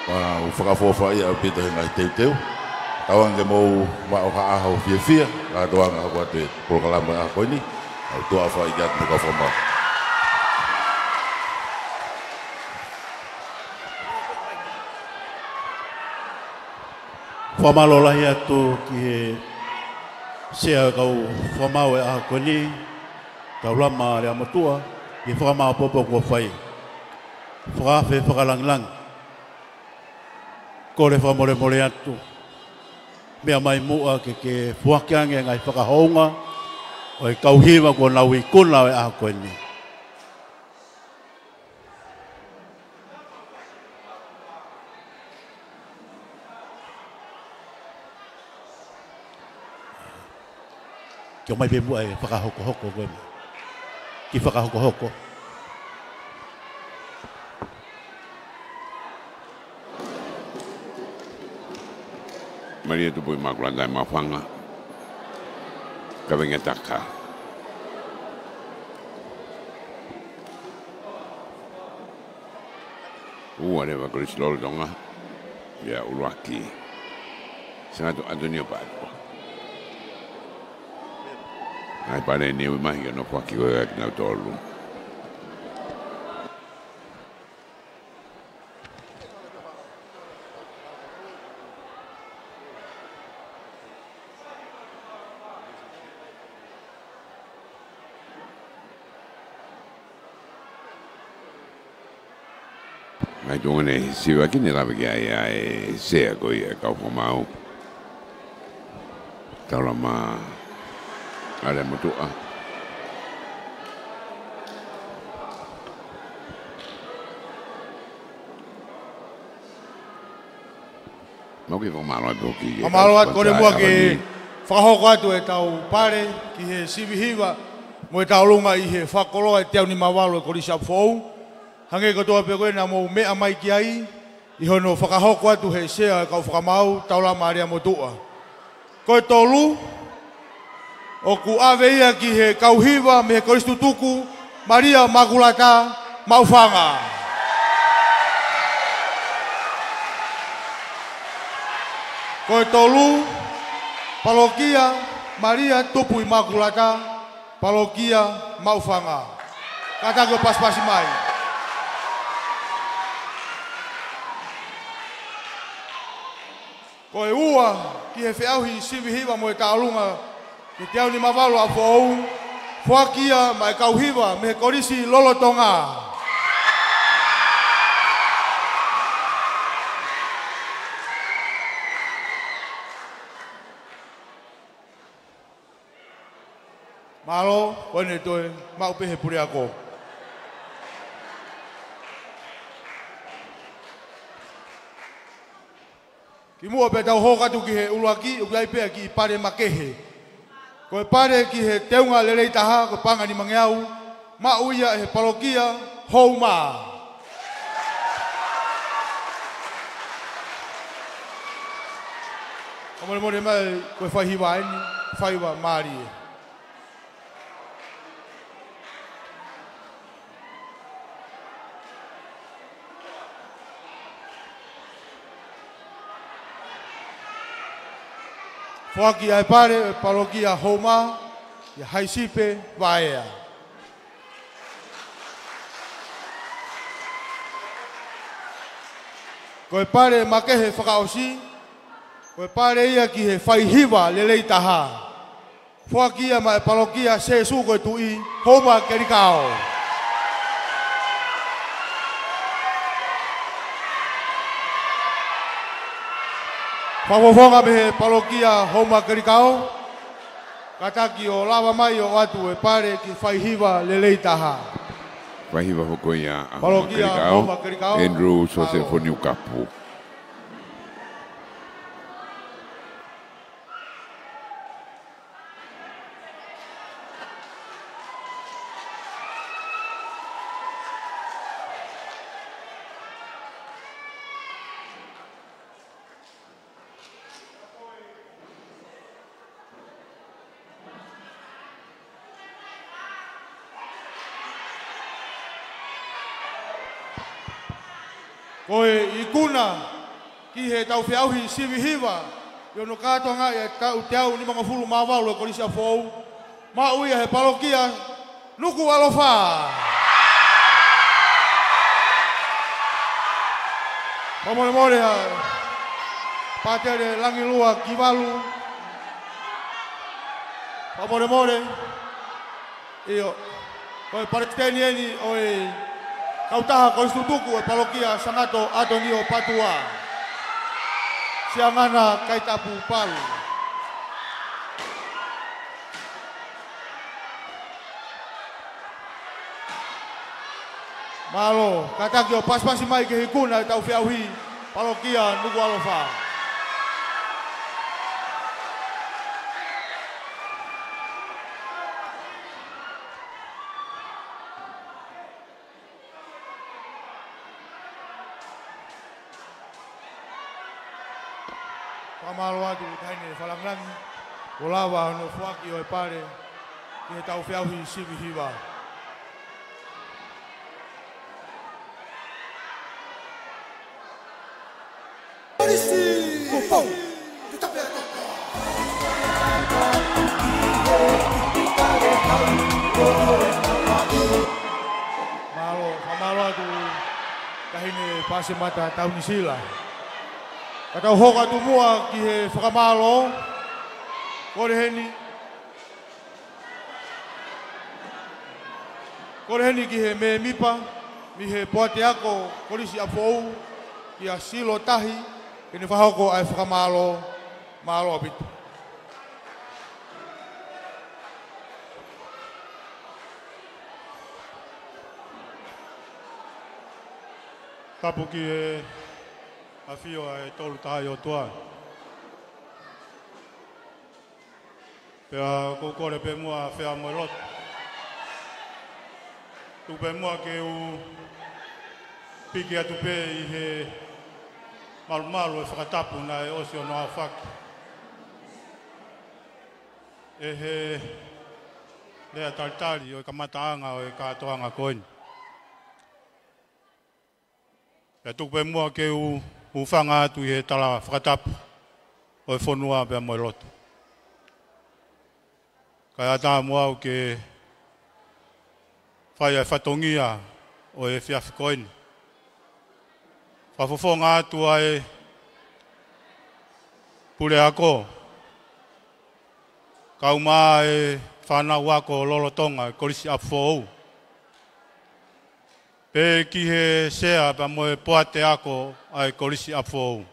U whakafofa ia pita he ngai teu. Tawang ke mau mao ka ahau fia. Ka doang aku ate polkalamba ako ini. Au tua fa ikat muka foma. Whamalola hea tō ki he sea kau whamau e aha koe ni, kau lama rea matua, ki whamau popo kua whai. Whakawhe whakalanglang. Kore whamore atu. Mea mai mua ke whakiange ngai whakahounga, o e kauhiwa kua nau I kuna e aha koe ni. Ki o mai pe mua e whakahoko-hoko koe mai. Ki whakahoko-hoko. Maria tu pui makulanda e mawhanga. Ka wenga taka. Ua rewa Korisi Lotonga. Ia uluaki. Sangatu Antonio Pato. Ai pare ni mai que no fue aquí hoy aquí no tolu. Ai tu ne si va aquí ne la que ai sea coi ka fomao. Tala ma ale motua. Mau ki fomalo ki. Amalo at kore mua ki whakahoko atu e tau pare ki he sivihiwa mo e tau lunga I he whakoloa e teau ni mawalo e Korisi Apfou. Hange katoa pe koe na mo mea mai ki ai I hono whakahoko atu he sea e kau whakamau tau la maria motua. Koe tolu o ku ave ia ki he kauhiwa me he Korisi Tutuku Maria Makulata Maufanga. Koe tolu Parokia Maria Tupu Imakulata Parokia Maufanga. Kata ko pas-pasi mai. Koe ua ki he whiauhi sivihiwa mo e tālunga ki te au ni mawalo a whou, whakia mai kauhiwa me he Korisi Lotonga. Malo, koene toe, mau pehe puri ako. Ki mua pe tau hokatu ki he uluaki, ukai pea ki pare makehe. Koe pare ki he teunga lelei taha, ko panga ni mangeau, ma uia he parokia, hou maa. Mole mai koe whai hiwa eni, whai wa maari e. Whaki ai pare, parokia homa, ia haisipe, vaea. Koe pare makehe whakaosi, koe pare ia ki he whaihiwa lelei taha. Whakia mai parokia se su koe tui, homa kerikao. Whawawonga me he parokia homa kerikao, kataki o lava mai o atu e pare ki whaihiwa lelei taha. Whaihiwa hoko ia a Parokia homa kerikao. Andrew Sosefoni Ukapu. Koe i kuna ki he tau whiauhi siwi hiwa. Yo no katoa nga e tau te au ni mga fulu mawalo e kolisi a fōu. Ma uia he parokia nuku alofa. Pamone more ha patere langi lua kivalu. Pamone more. Iyo. Koe pareteni eni oe kautaha konstitutuku e parokia sangato Atonio Patua. Siangana Kaitapu Palu. Malo, kataki o pas-pasi mai ke hikuna e tau whiauhi parokia nuku alofa. Pamalo atu taine whalangrangi, o lawa no whaki o e pare, ki he tau whiauhi siwi hiwa. Pamalo atu tahine pase mata tau ni sila. Katau hoka tu mua ki he whakamalo, kore heni ki he me mipa, mi he poate ako, korisi a fōu, ki a silo tahi, kini whahoko ai whakamalo, malo apitu. Tapu ki e a fio e tolu tahi o tua. Pea kukore pe mua whea moerot. Tu pe mua ke u piki atu pe i he malu e whakatapu na e osi o noa whaki. E he lea taritari o e kamataanga o e katoanga koini. Pea tuku pe mua ke u whanga atu i he tala whakatapu o e whonua pea moerotu. Kai ata mua au ke whai ai whatongia o e whiawhi koini. Whawhawhonga atu ai pure ako. Kauma e whanau ako lolotonga e korisi apfou. Pe ki he sea pa moe poate ako ai korisi apfou.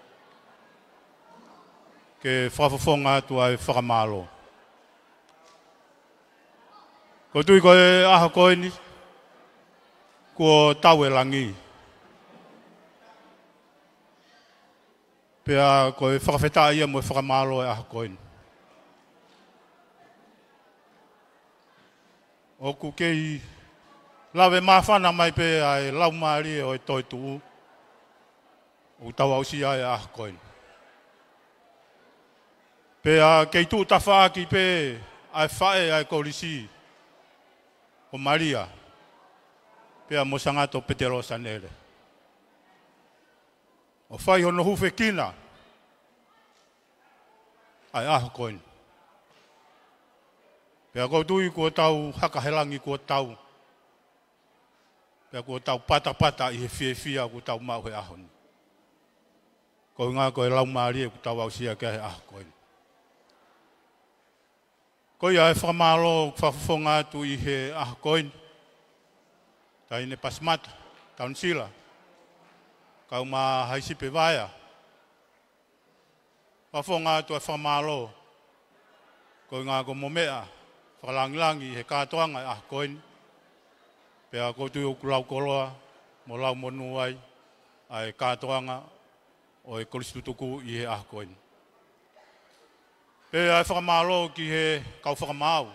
Ke whawhawhonga atu ai whakamalo. Ko tui koe aha koini, ko tau e langi. Pea koe whakawheta ia mo e whakamalo e aha koini. Oku kei lawe mawhana mai pe ai lau maari o e toi tuu. O tau ausi ai aha koini. Pe a kei tu ta whaaki pe ai whae ai kolisi o Maria. Pe a mosangato Peterosa nere. O whai hono hufe kina. Ai aho koin. Pe a koutui kua tau hakahelangi kua tau. Pe a kua tau pata i he fia kua tau mau he ahoni. Ko ngā koe lau maari kua tau au sia kia he aho koin. Ko ia e whamalo whawhonga tu i he aho koin. Ta ine Pasmata, taun sila. Kau ma haisipe vaia. Whawhonga tu e whamalo. Ko ngā ko momea. Whakalangilangi he kātoanga i aho koin. Pea koutu i uku lau koloa. Mo lau monu ai. Ai kātoanga. O e koristutuku i he aho koin. Pea e whakamalo ki he kau whakamau.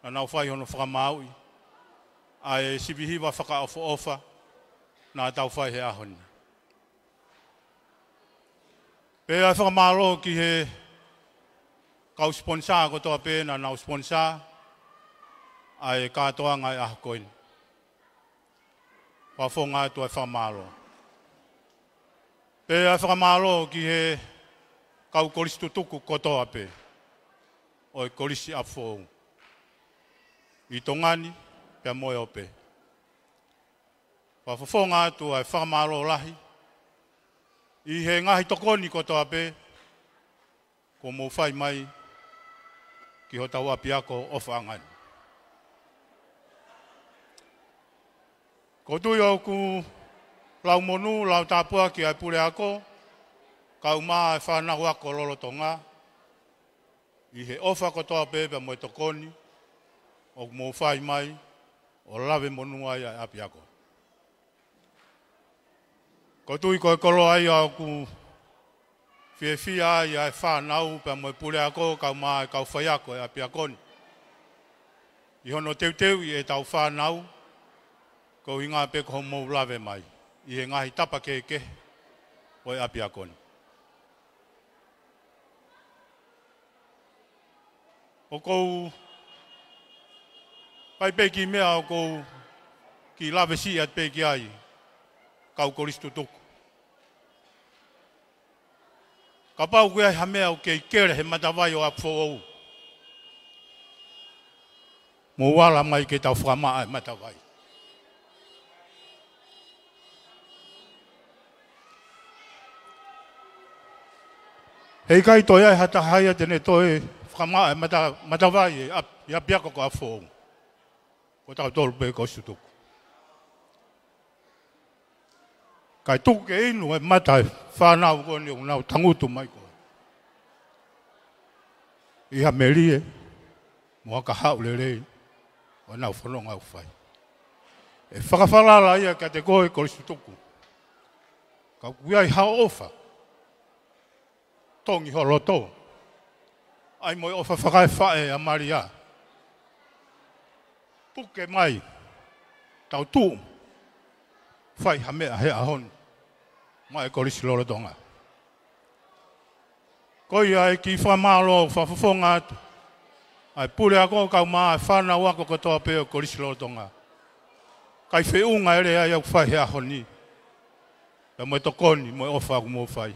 Na nau whai hono whakamau i. Ai sibihiwa whakaofa na tau whai he ahoni. Pea e whakamalo ki he kau sponsor ko toa pe na nau sponsor. Ai katoa ngai aho koin. Whawhonga tu e whakamalo. Pea e whakamalo ki he kau koristutuku kotoa pe. O e korisi apfou. I tongani, pea moe ope. Whawhonga tu ai whakamalo lahi. I he ngahi tokoni kotoa pe. Ko mou whai mai. Ki ho tau api ako o whaangani. Ko tui au ku lau monu, lau tāpua ki ai pure ako. Kau maa e whanahu ako lolotonga. I he ofa kotoa pepe mo e tokoni. O mo whai mai. O lawe monu ai ai api ako. Ko tui koe kolo ai au ku whiewhia ai ai whanau pe mo e pure ako. Kau maa e kau whai ako e api akoni. I hono teu i e tau whanau. Ko inga pe ko mo lawe mai. I he ngahi tapa keke. O e api akoni. O kou pai peki mea o kou ki lawe si at peki ai kau koristutuku. Ka pau koe ai hamea o kei kere he matawai o apfo ou. Mo wala mai ke tau whamaa e matawai. Hei kai toi ai hata haia tene toi whamaa e matawai e apiako ko apfo ou. Ko tau tolu pe koristutuku. Kai tuku ke inu e matai whanau koni o nau tangutu mai ko. Iha merie, mua ka hau le rei, o nau whanonga u whai. E whakawhalala ia ka te koe koristutuku. Ka kuiai hao ofa. Tongi holoto. Ai moi ofa whakai whae a Maria. Puke mai, tau tu, whai hamea he ahon, mai korisi lorotonga. Koi ai ki whamalo whawhawhonga atu, ai pure ako kau maa whanau ako katoa peo korisi lorotonga. Kai whiunga ere ai au whai he ahoni, e moe tokoni, moe ofa aku mo whai.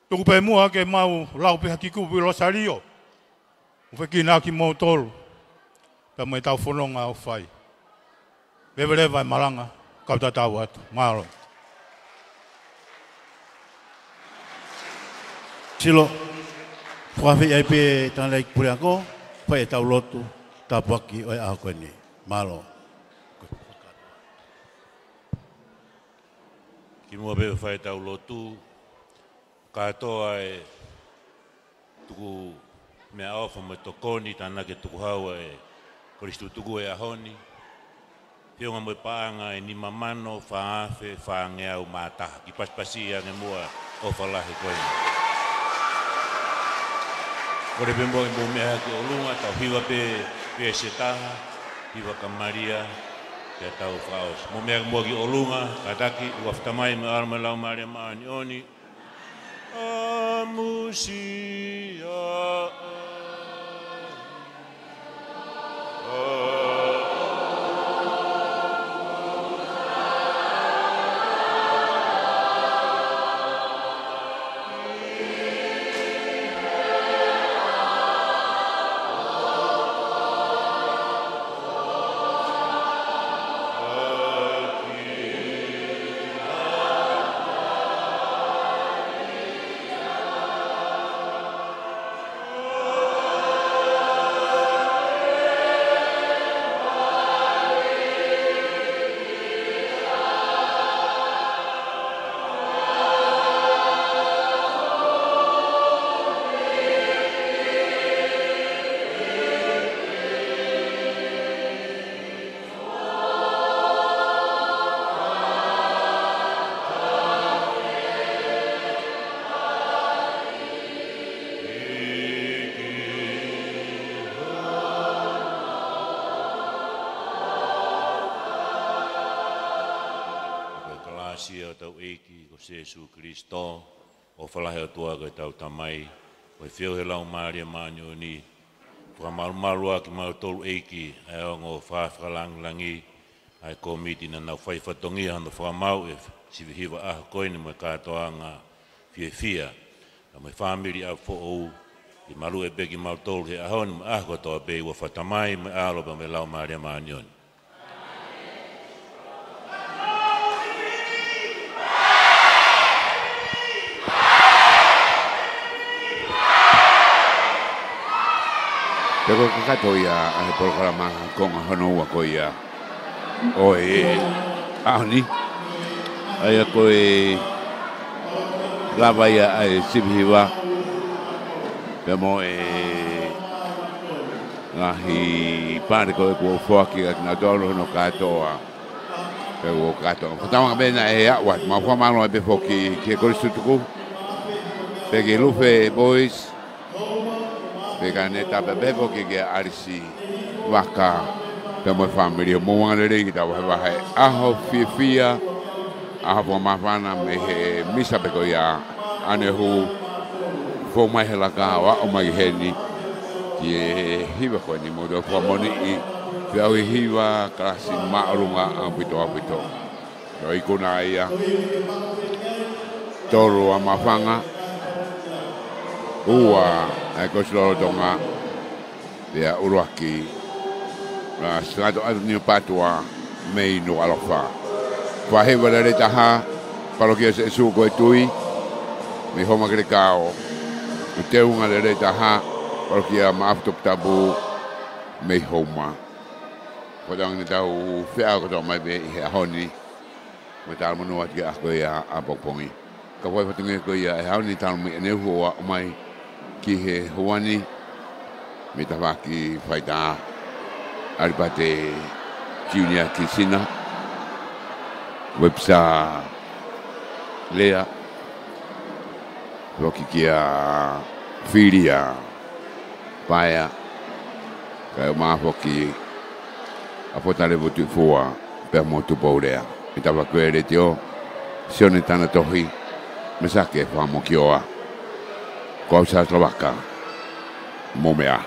Tuku pe mua ke mau lau pe hakiku pi Rosario, uwhekina ki mo tolu. Pea mai tau whanonga o whai. Lewe maranga, kau tatau atu, mahalo. Silo, whawhi ai pe tana i pure ako, whai e tau lotu, tapuaki o e aho koe ni. Mahalo. Ki mua pe whai tau lotu, katoa e tuku mea ofa mo tokoni, tana ke tuku haua e koristutuku e ahoni. Pionga mo paanga e ni mamano, whaafe, whaangea o mātaha. Ki paspasi ange mua o whalahe koe. Kore pe mua e mea ki o lunga, tau hiwa pe se taha, hiwa ka Maria, te tau whaos. Mo mea mua ki o lunga, ka taki, ua whatamai me arma lau maria maani oni. Sia tau eiki ko Yesu Kristo o whalahe atua ko tau tamai o i whio he lau Maria Manyo ni whamarumarua ki mau tolu eiki ai o ngō whawhakalangilangi ai komiti na nau whaifatongi hano whamau e sivihiwa aha koini mo katoa ngā whiewhia na mai whamiri au who'ou i maru e beki mau tolu he ahoni mo aha kotoa bei wa whatamai me alopa me lau Maria Manyo ni. Pero kakato ia ai programa kong hano ko ia o ani ai ko lava ia ai sibhiwa demo ngahi pare ko foki na dolo no katoa pero kato tama bena wat ma fa malo be foki ke ko stutuku pege lufe boys Veganeta bebo que arisi waka tamo família mo ngale kita wa aho fifia aho mafana me misa beko ya anehu fo mai helaka wa o mai heni ye hiwa ko ni modo fo moni i ya hiwa klasi ma'runga apito no ikuna ia toro amafanga ua ko slo donga dia uruaki na strato avenue patua mei no alofa fa he wala le taha parokia se su ko tui me homa grekao te unga le taha parokia mafto tabu me homa podang ni tau fea ko mai be honi mo tal mo no at ga ko ya apopongi ka foi fatunge ko ya honi tal me ne ho mai ki he hoani me tawaki faita albate junior kisina websa lea loki kia filia paia ka ma foki apotale votu foa per motu bolea me tawaki tio sione tana tohi me sake fa mo kioa Kau sa Slovaka, momea.